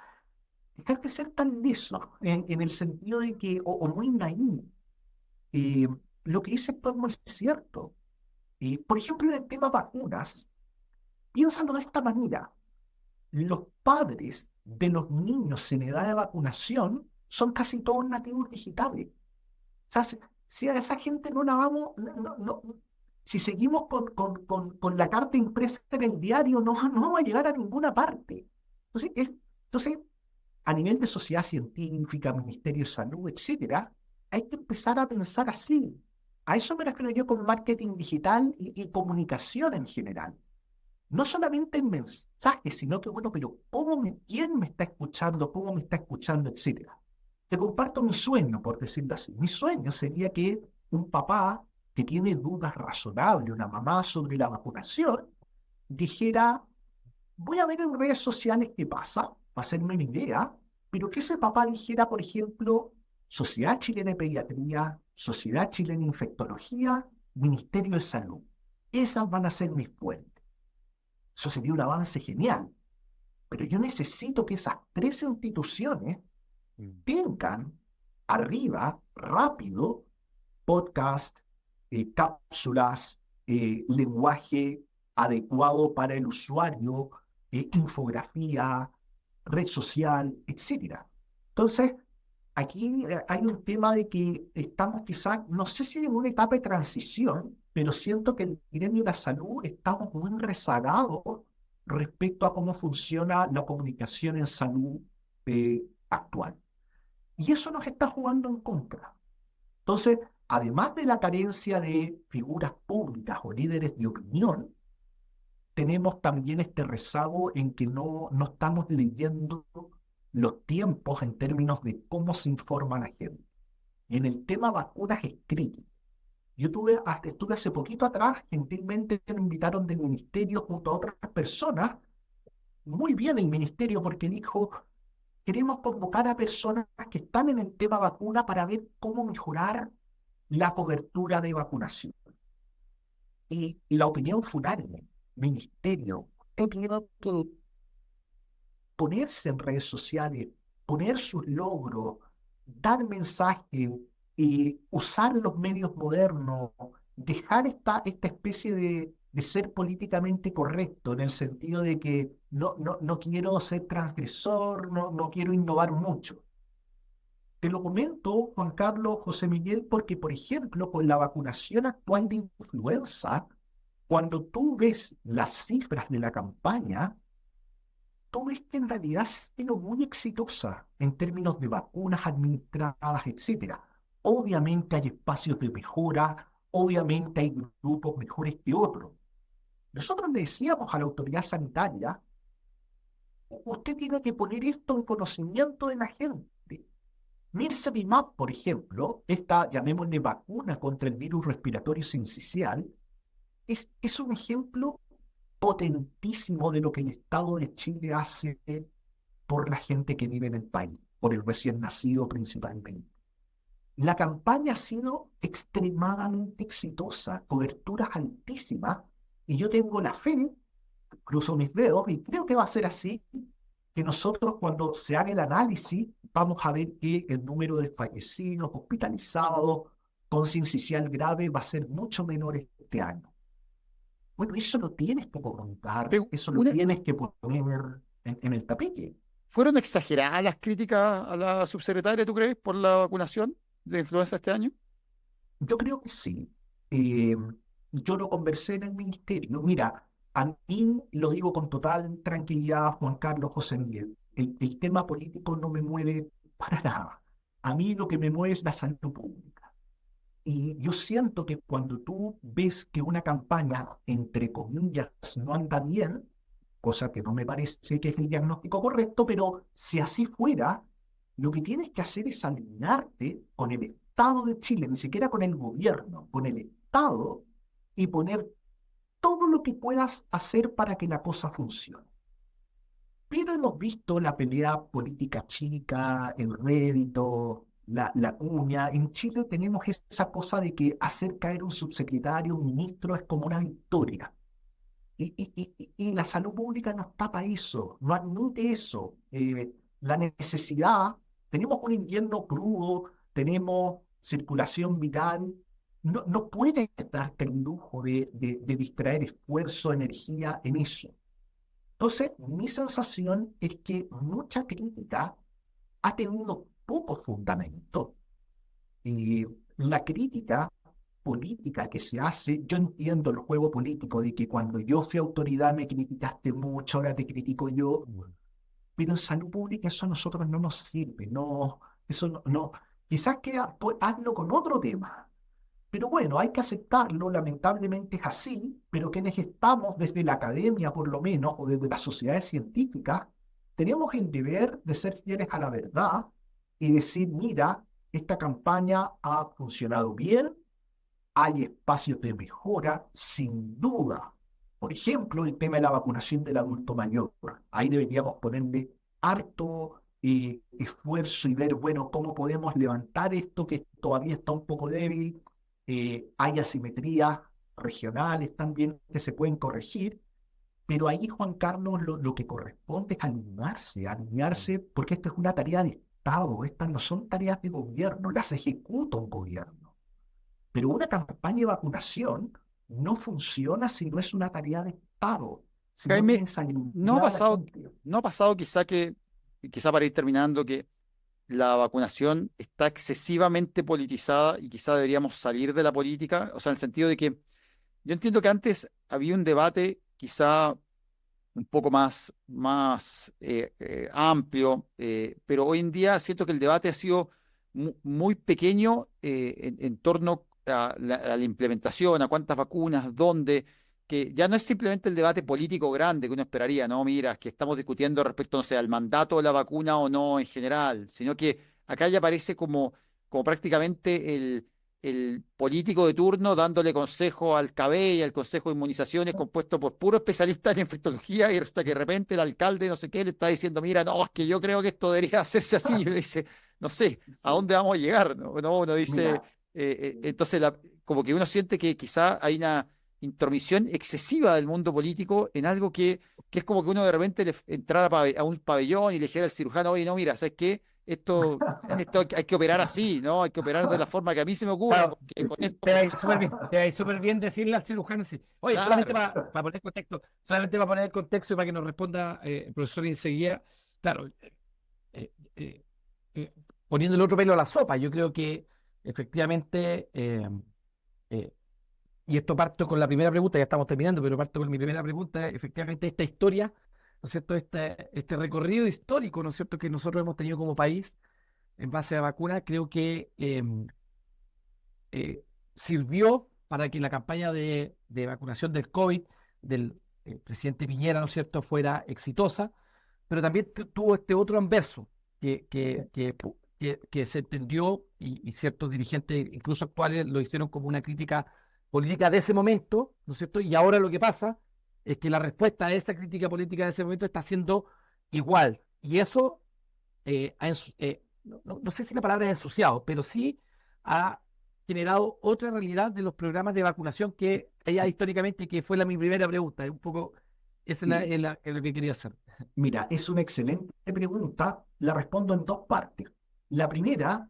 dejar de ser tan liso en el sentido de que, o muy naíf. Eh, lo que dice Pablo es cierto. Por ejemplo, en el tema vacunas, piénsalo de esta manera. Los padres de los niños en edad de vacunación son casi todos nativos digitales. O sea, si a esa gente no la vamos, si seguimos con la carta impresa en el diario, no vamos a llegar a ninguna parte. Entonces, a nivel de sociedad científica, Ministerio de Salud, etcétera, hay que empezar a pensar así. A eso me refiero yo con marketing digital y comunicación en general. No solamente en mensajes, sino que, bueno, pero ¿quién me está escuchando? ¿Cómo me está escuchando? Etcétera. Te comparto mi sueño, por decirlo así. Mi sueño sería que un papá que tiene dudas razonables, una mamá sobre la vacunación, dijera, voy a ver en redes sociales qué pasa, para hacerme una idea, pero que ese papá dijera, por ejemplo, Sociedad Chilena de Pediatría, Sociedad Chilena de Infectología, Ministerio de Salud. Esas van a ser mis fuentes. Eso sería un avance genial. Pero yo necesito que esas tres instituciones tengan arriba, rápido, podcast, cápsulas, lenguaje adecuado para el usuario, infografía, red social, etcétera. Entonces, aquí hay un tema de que estamos quizás, no sé si en una etapa de transición, pero siento que el gremio de la salud estamos muy rezagados respecto a cómo funciona la comunicación en salud actual. Y eso nos está jugando en contra. Entonces, además de la carencia de figuras públicas o líderes de opinión, tenemos también este rezago en que no estamos leyendo los tiempos en términos de cómo se informa la gente. Y en el tema vacunas es crítico. Estuve hace poquito atrás, gentilmente me invitaron del ministerio junto a otras personas. Muy bien el ministerio, porque dijo, queremos convocar a personas que están en el tema vacuna para ver cómo mejorar la cobertura de vacunación. Y la opinión fue unánime. Ministerio, usted tiene que ponerse en redes sociales, poner sus logros, dar mensajes, usar los medios modernos, dejar esta especie de ser políticamente correcto, en el sentido de que no quiero ser transgresor, no quiero innovar mucho. Te lo comento, Juan Carlos, José Miguel, porque, por ejemplo, con la vacunación actual de influenza, cuando tú ves las cifras de la campaña, tú ves que en realidad ha sido muy exitosa en términos de vacunas administradas, etcétera. Obviamente hay espacios de mejora, obviamente hay grupos mejores que otros. Nosotros le decíamos a la autoridad sanitaria, usted tiene que poner esto en conocimiento de la gente. Nirsevimab, por ejemplo, esta, llamémosle vacuna contra el virus respiratorio sincicial, es un ejemplo potentísimo de lo que el Estado de Chile hace por la gente que vive en el país, por el recién nacido principalmente. La campaña ha sido extremadamente exitosa, coberturas altísimas, y yo tengo la fe, cruzo mis dedos, y creo que va a ser así, que nosotros cuando se haga el análisis vamos a ver que el número de fallecidos, hospitalizados, con sincicial grave va a ser mucho menor este año. Bueno, eso lo tienes que comunicar, Pero eso lo tienes que poner en el tapete. ¿Fueron exageradas las críticas a la subsecretaria, tú crees, por la vacunación de influenza este año? Yo creo que sí. Yo lo conversé en el ministerio. Mira, a mí lo digo con total tranquilidad, Juan Carlos, José Miguel. El tema político no me mueve para nada. A mí lo que me mueve es la salud pública. Y yo siento que cuando tú ves que una campaña, entre comillas, no anda bien, cosa que no me parece que es el diagnóstico correcto, pero si así fuera, lo que tienes que hacer es alinearte con el Estado de Chile, ni siquiera con el gobierno, con el Estado, y poner todo lo que puedas hacer para que la cosa funcione. Pero hemos visto la pelea política chica, el rédito, la cuña. En Chile tenemos esa cosa de que hacer caer un subsecretario, un ministro, es como una victoria. Y la salud pública no está para eso, no admite eso. La necesidad, tenemos un invierno crudo, tenemos circulación viral, no puedes darte el lujo de distraer esfuerzo, energía en eso. Entonces, mi sensación es que mucha crítica ha tenido poco fundamento. Y la crítica política que se hace, yo entiendo el juego político de que cuando yo fui autoridad me criticaste mucho, ahora te critico yo, pero en salud pública eso a nosotros no nos sirve, eso no. Quizás pues, hazlo con otro tema, pero bueno, hay que aceptarlo, lamentablemente es así, pero quienes estamos desde la academia por lo menos, o desde las sociedades científicas, tenemos el deber de ser fieles a la verdad y decir, mira, esta campaña ha funcionado bien, hay espacios de mejora, sin duda. Por ejemplo, el tema de la vacunación del adulto mayor. Ahí deberíamos ponerle harto esfuerzo y ver, bueno, cómo podemos levantar esto que todavía está un poco débil. Hay asimetrías regionales también que se pueden corregir, pero ahí, Juan Carlos, lo que corresponde es alinearse, porque esto es una tarea de Estado, estas no son tareas de gobierno, las ejecuta un gobierno. Pero una campaña de vacunación no funciona si no es una tarea de Estado. Si Jaime, tienes ¿no ha alineada la pasado, gente. no ha pasado quizá para ir terminando, que la vacunación está excesivamente politizada y quizá deberíamos salir de la política? O sea, en el sentido de que yo entiendo que antes había un debate quizá un poco más amplio, pero hoy en día siento que el debate ha sido muy pequeño en torno a la implementación, a cuántas vacunas, dónde, que ya no es simplemente el debate político grande que uno esperaría, ¿no? Mira, que estamos discutiendo respecto, no sé, al mandato de la vacuna o no en general, sino que acá ya aparece como prácticamente el político de turno dándole consejo al CABEI, al Consejo de Inmunizaciones, compuesto por puros especialistas en infectología, y resulta que de repente el alcalde, no sé qué, le está diciendo, mira, no, es que yo creo que esto debería hacerse así. Y le dice, no sé, ¿a Sí. dónde vamos a llegar? No, no, uno dice, Mira, entonces como que uno siente que quizá hay una intromisión excesiva del mundo político en algo que es como que uno de repente entrara a un pabellón y le dijera al cirujano, oye, no, mira, ¿sabes qué? Esto hay que operar así, ¿no? Hay que operar de la forma que a mí se me ocurre, Claro, porque con esto, te va a ir súper bien decirle al cirujano sí. Oye, solamente claro, solamente para poner contexto y para que nos responda el profesor enseguida, claro, eh, eh, poniendo el otro pelo a la sopa, yo creo que efectivamente, eh, y esto parto con la primera pregunta, ya estamos terminando, pero parto con mi primera pregunta, efectivamente esta historia, ¿no es cierto? Este recorrido histórico, ¿no es cierto?, que nosotros hemos tenido como país en base a vacunas, creo que sirvió para que la campaña de vacunación del COVID del presidente Piñera, ¿no es cierto?, fuera exitosa, pero también tuvo este otro anverso que se entendió y ciertos dirigentes, incluso actuales, lo hicieron como una crítica política de ese momento, ¿no es cierto? Y ahora lo que pasa es que la respuesta a esa crítica política de ese momento está siendo igual. Y eso, no sé si la palabra es ensuciado, pero sí ha generado otra realidad de los programas de vacunación que ella históricamente, que fue mi primera pregunta, es un poco, esa es, sí, es lo que quería hacer. mira, es una excelente pregunta. La respondo en dos partes. La primera,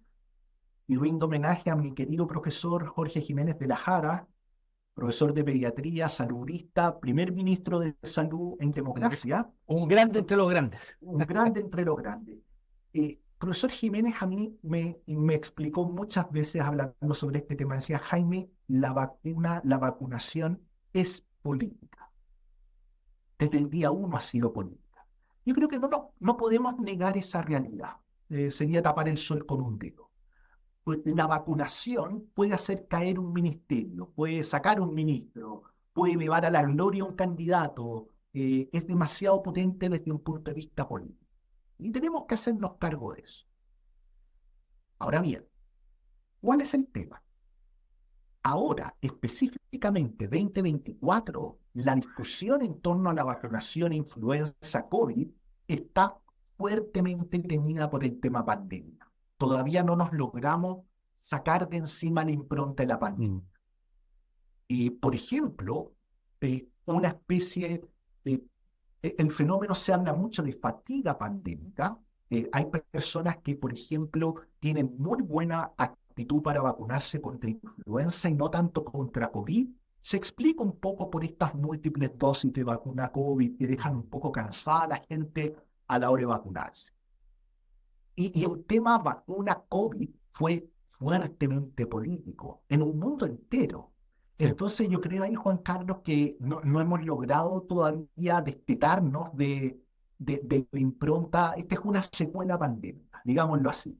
y rindo homenaje a mi querido profesor Jorge Jiménez de la Jara, profesor de pediatría, saludista, primer ministro de salud en Un, democracia, un grande entre los grandes. un grande entre los grandes. Profesor Jiménez a mí me explicó muchas veces hablando sobre este tema, decía, Jaime, la vacunación es política. Desde el día uno ha sido política. Yo creo que no podemos negar esa realidad. Sería tapar el sol con un dedo. Pues la vacunación puede hacer caer un ministerio, puede sacar un ministro, puede llevar a la gloria a un candidato. Es demasiado potente desde un punto de vista político. Y tenemos que hacernos cargo de eso. Ahora bien, ¿cuál es el tema? Ahora, específicamente 2024, la discusión en torno a la vacunación influenza COVID está fuertemente teñida por el tema pandemia. Todavía no nos logramos sacar de encima la impronta de la pandemia. Y, por ejemplo, una especie de... El fenómeno se habla mucho de fatiga pandémica. Hay personas que, por ejemplo, tienen muy buena actitud para vacunarse contra influenza y no tanto contra COVID. Se explica un poco por estas múltiples dosis de vacuna COVID que dejan un poco cansada a la gente a la hora de vacunarse. Y el tema vacuna COVID fue fuertemente político en un mundo entero. Sí. Entonces yo creo ahí, Juan Carlos, que no hemos logrado todavía destetarnos de la impronta. Esta es una secuela pandémica, digámoslo así.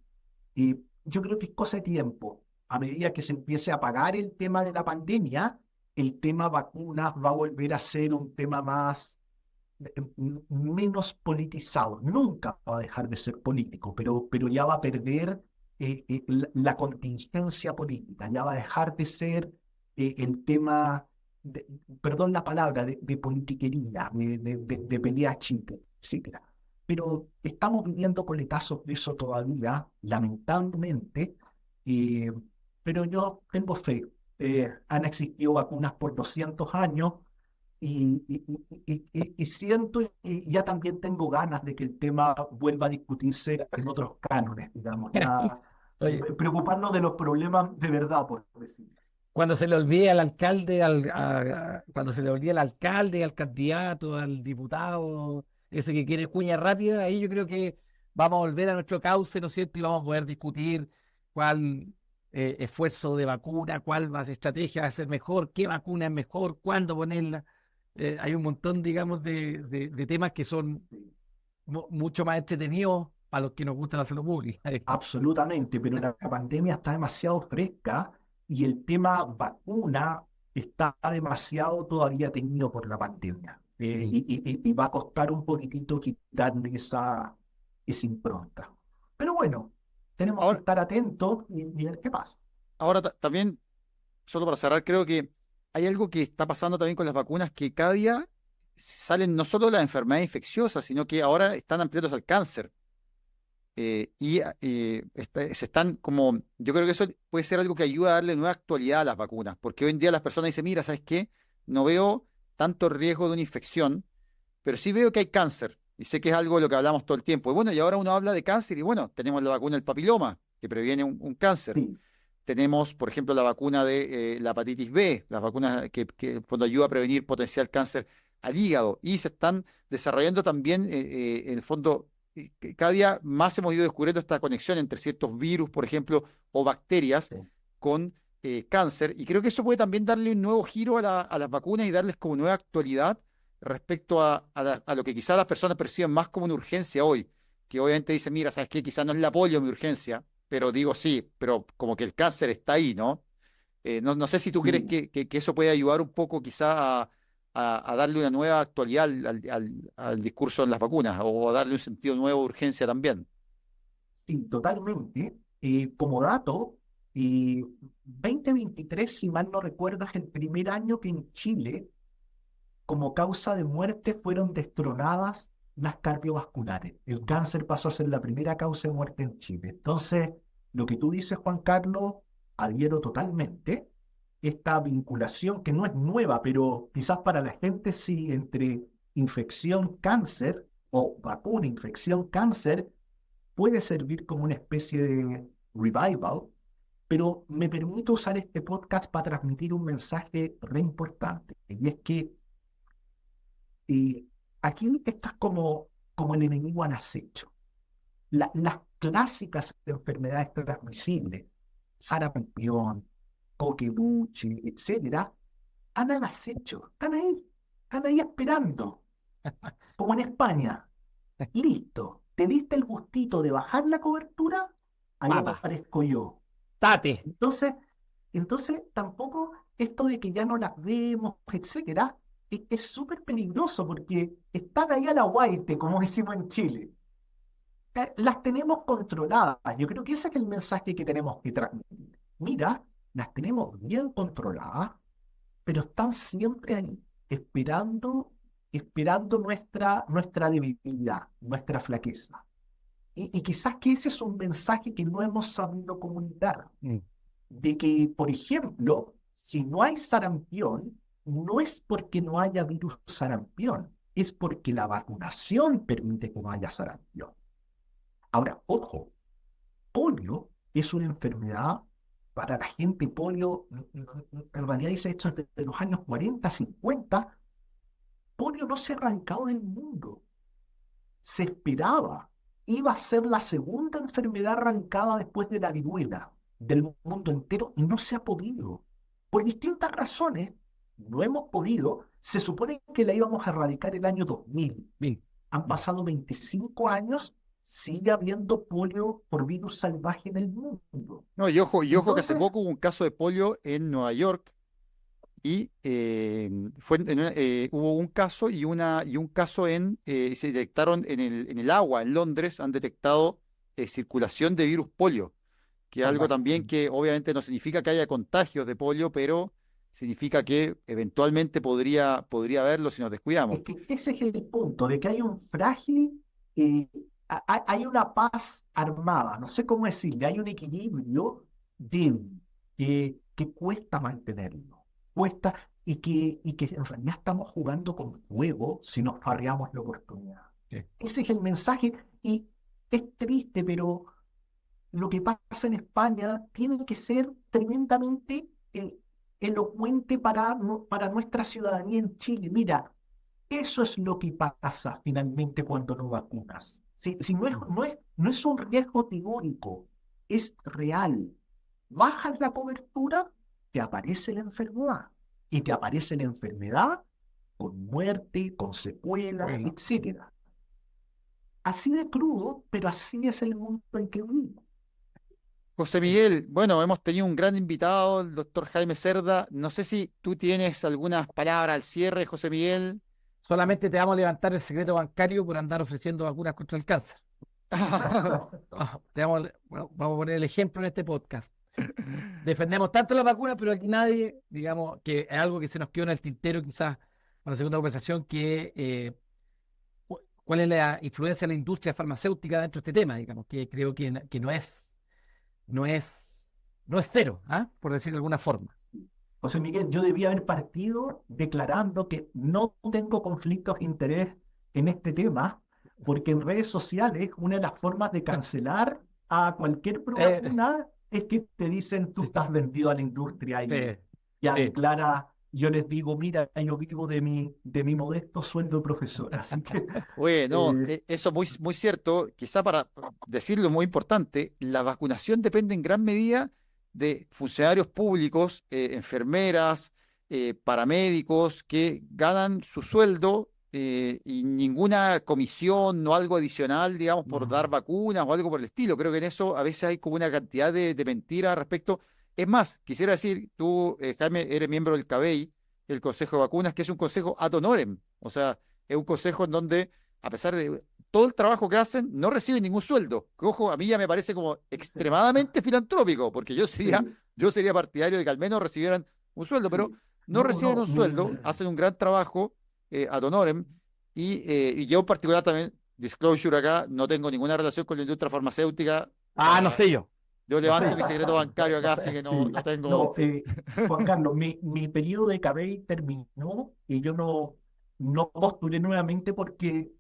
Y yo creo que es cosa de tiempo. A medida que se empiece a apagar el tema de la pandemia, el tema vacunas va a volver a ser un tema menos politizado. Nunca va a dejar de ser político, pero ya va a perder la contingencia política, ya va a dejar de ser el tema, perdón la palabra, de politiquería, de pelea chica, etc. Pero estamos viviendo coletazos de eso todavía, lamentablemente, eh, pero yo tengo fe. Han existido vacunas por 200 años, y siento y ya también tengo ganas de que el tema vuelva a discutirse en otros cánones, digamos, ya Oye, preocuparnos de los problemas de verdad, por decirlo así. cuando se le olvide al alcalde, cuando se le olvide al alcalde, al candidato, al diputado, ese que quiere cuña rápida, ahí yo creo que vamos a volver a nuestro cauce, ¿no es cierto? Y vamos a poder discutir cuál esfuerzo de vacuna, cuál estrategia va a ser mejor, qué vacuna es mejor, cuándo ponerla. Hay un montón, digamos, de temas que son mucho más entretenidos para los que nos gusta la salud pública. Absolutamente, pero la pandemia está demasiado fresca y el tema vacuna está demasiado todavía teñido por la pandemia. Y va a costar un poquitito quitarle esa impronta. Pero bueno, tenemos que Ahora, estar atentos y ver qué pasa. ahora también, solo para cerrar, creo que hay algo que está pasando también con las vacunas, que cada día salen no solo las enfermedades infecciosas, sino que ahora están ampliándose al cáncer. Se están como, yo creo que eso puede ser algo que ayuda a darle nueva actualidad a las vacunas, porque hoy en día las personas dicen, mira, ¿sabes qué? No veo tanto riesgo de una infección, pero sí veo que hay cáncer, y sé que es algo de lo que hablamos todo el tiempo. Y bueno, y ahora uno habla de cáncer, y bueno, tenemos la vacuna del papiloma, que previene un cáncer. Sí, Tenemos, por ejemplo, la vacuna de la hepatitis B, las vacunas que cuando ayuda a prevenir potencial cáncer al hígado. Y se están desarrollando también, en el fondo, que cada día más hemos ido descubriendo esta conexión entre ciertos virus, por ejemplo, o bacterias sí. con cáncer. Y creo que eso puede también darle un nuevo giro a las vacunas y darles como nueva actualidad respecto a lo que quizás las personas perciben más como una urgencia hoy, que obviamente dicen, mira, ¿sabes qué? Quizás no es la polio mi urgencia, pero digo sí, pero como que el cáncer está ahí, ¿no? No sé si tú crees Sí. que eso puede ayudar un poco quizá a darle una nueva actualidad al discurso en las vacunas o a darle un sentido nuevo de urgencia también. Sí, totalmente. Como dato, 2023, si mal no recuerdo, es el primer año que en Chile, como causa de muerte, fueron destronadas las cardiovasculares. El cáncer pasó a ser la primera causa de muerte en Chile. Entonces, lo que tú dices, Juan Carlos, adhiero totalmente. Esta vinculación, que no es nueva, pero quizás para la gente sí, entre infección, cáncer o vacuna, infección, cáncer, puede servir como una especie de revival, pero me permito usar este podcast para transmitir un mensaje re importante, y es que eh, aquí estás como el enemigo al acecho. Las clásicas enfermedades transmisibles, sarampión, coqueluche, etcétera, han al acecho, están ahí esperando, como en España. Listo, te diste el gustito de bajar la cobertura, ahí Papa, aparezco yo. tate. Entonces, entonces tampoco esto de que ya no las vemos, etcétera, es súper peligroso porque están ahí a la guaite, como decimos en Chile. Las tenemos controladas. Yo creo que ese es el mensaje que tenemos que transmitir. Mira, las tenemos bien controladas, pero están siempre ahí, esperando nuestra debilidad, nuestra flaqueza. Y quizás que ese es un mensaje que no hemos sabido comunicar, Mm. de que, por ejemplo, si no hay sarampión, no es porque no haya virus sarampión, es porque la vacunación permite que no haya sarampión. Ahora, ojo, polio es una enfermedad para la gente. Polio, en realidad dice esto desde los años 40, 50, polio no se ha arrancado del mundo. Se esperaba, iba a ser la segunda enfermedad arrancada después de la viruela del mundo entero y no se ha podido. Por distintas razones, no hemos podido. Se supone que la íbamos a erradicar el año 2000. Bien. Han pasado 25 años, sigue habiendo polio por virus salvaje en el mundo. No, y ojo que hace Entonces, poco hubo un caso de polio en Nueva York y hubo un caso y un caso se detectaron en el agua en Londres, han detectado circulación de virus polio, que es algo salvaje. también que obviamente no significa que haya contagios de polio, pero significa que eventualmente podría haberlo si nos descuidamos. Es que ese es el punto, de que hay un frágil, eh, hay una paz armada, no sé cómo decirle, hay un equilibrio débil que cuesta mantenerlo, cuesta, y que en realidad estamos jugando con fuego si nos farreamos la oportunidad. Sí. Ese es el mensaje, y es triste, pero lo que pasa en España tiene que ser tremendamente elocuente para nuestra ciudadanía en Chile. Mira, eso es lo que pasa finalmente cuando no vacunas. Si no es un riesgo teórico, es real. Bajas la cobertura, te aparece la enfermedad. Y te aparece la enfermedad con muerte, con secuelas, Bueno, etcétera. Así de crudo, pero así es el mundo en que vivimos. José Miguel, bueno, hemos tenido un gran invitado, el doctor Jaime Cerda. No sé si tú tienes algunas palabras al cierre, José Miguel. Solamente te vamos a levantar el secreto bancario por andar ofreciendo vacunas contra el cáncer. Vamos a poner el ejemplo en este podcast. Defendemos tanto las vacunas, pero aquí nadie, digamos, que es algo que se nos quedó en el tintero quizás para la segunda conversación, que cuál es la influencia de la industria farmacéutica dentro de este tema, digamos, que creo que no es cero, ¿ah? Por decirlo de alguna forma. José Miguel, yo debía haber partido declarando que no tengo conflictos de interés en este tema, porque en redes sociales una de las formas de cancelar a cualquier vacuna es que te dicen tú estás vendido a la industria y ya declara, yo les digo, mira, yo vivo de mi modesto sueldo de profesor. Así que, Oye, no, eso muy, muy cierto. Quizá para decirlo muy importante, la vacunación depende en gran medida de funcionarios públicos, enfermeras, paramédicos que ganan su sueldo y ninguna comisión o algo adicional, digamos, por dar vacunas o algo por el estilo. Creo que en eso a veces hay como una cantidad de mentiras al respecto. Es más, quisiera decir, tú, Jaime, eres miembro del CABEI, el Consejo de Vacunas, que es un consejo ad honorem. O sea, es un consejo en donde, a pesar de todo el trabajo que hacen, no reciben ningún sueldo. Que, ojo, a mí ya me parece como extremadamente filantrópico, porque yo sería partidario de que al menos recibieran un sueldo, pero no reciben un sueldo, hacen un gran trabajo ad honorem, y yo en particular también, disclosure acá, no tengo ninguna relación con la industria farmacéutica. No sé yo. Yo levanto mi secreto bancario acá, así que no tengo... Juan Carlos, mi periodo de CABEI terminó y yo no postulé nuevamente porque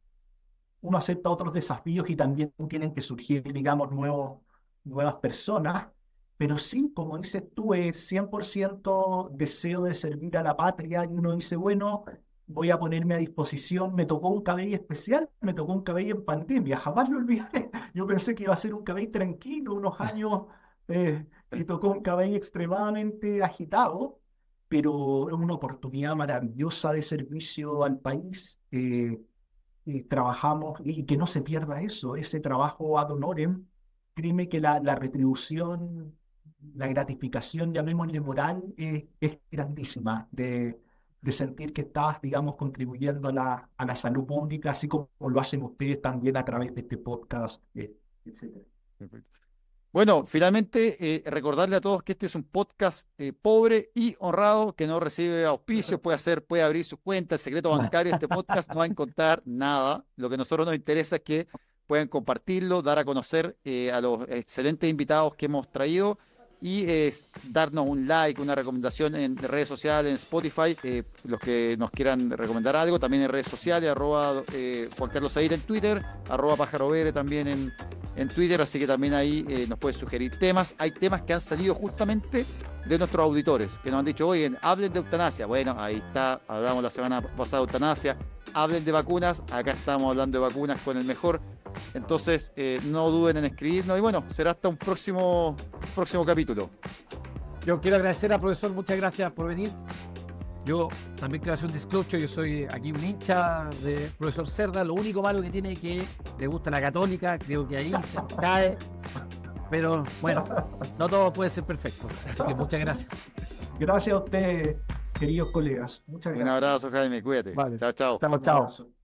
uno acepta otros desafíos y también tienen que surgir, digamos, nuevas personas. Pero sí, como dices tú, es 100% deseo de servir a la patria y uno dice, bueno, voy a ponerme a disposición. Me tocó un CABEI especial, me tocó un CABEI en pandemia, jamás lo olvidé. Yo pensé que iba a ser un CABEI tranquilo, unos años, y tocó un CABEI extremadamente agitado, pero es una oportunidad maravillosa de servicio al país. Trabajamos y que no se pierda eso, ese trabajo ad honorem. Créeme que la retribución, la gratificación, llamémosle moral, es grandísima de sentir que estás, digamos, contribuyendo a la salud pública, así como lo hacen ustedes también a través de este podcast, etc. Perfecto. Bueno, finalmente recordarle a todos que este es un podcast pobre y honrado, que no recibe auspicios, puede abrir su cuenta, el secreto bancario. Este podcast no va a encontrar nada. Lo que a nosotros nos interesa es que puedan compartirlo, dar a conocer a los excelentes invitados que hemos traído y darnos un like, una recomendación en redes sociales, en Spotify, los que nos quieran recomendar algo, también en redes sociales, Juan Carlos Zaire en Twitter, @PájaroVere también en Twitter, así que también ahí nos pueden sugerir temas. Hay temas que han salido justamente de nuestros auditores, que nos han dicho, oye, hablen de eutanasia. Bueno, ahí está, hablamos la semana pasada de eutanasia. Hablen de vacunas, acá estamos hablando de vacunas con el mejor. Entonces, no duden en escribirnos y bueno, será hasta un próximo capítulo. Yo quiero agradecer al profesor, muchas gracias por venir. Yo también quiero hacer un disclosure, yo soy aquí un hincha de profesor Cerda. Lo único malo que tiene es que le gusta la Católica, creo que ahí se cae, pero bueno, no todo puede ser perfecto, así que muchas gracias. Gracias a ustedes, queridos colegas. Muchas gracias. Un abrazo, Jaime, cuídate. Vale. Chao, chao. Chao, Un chao. abrazo.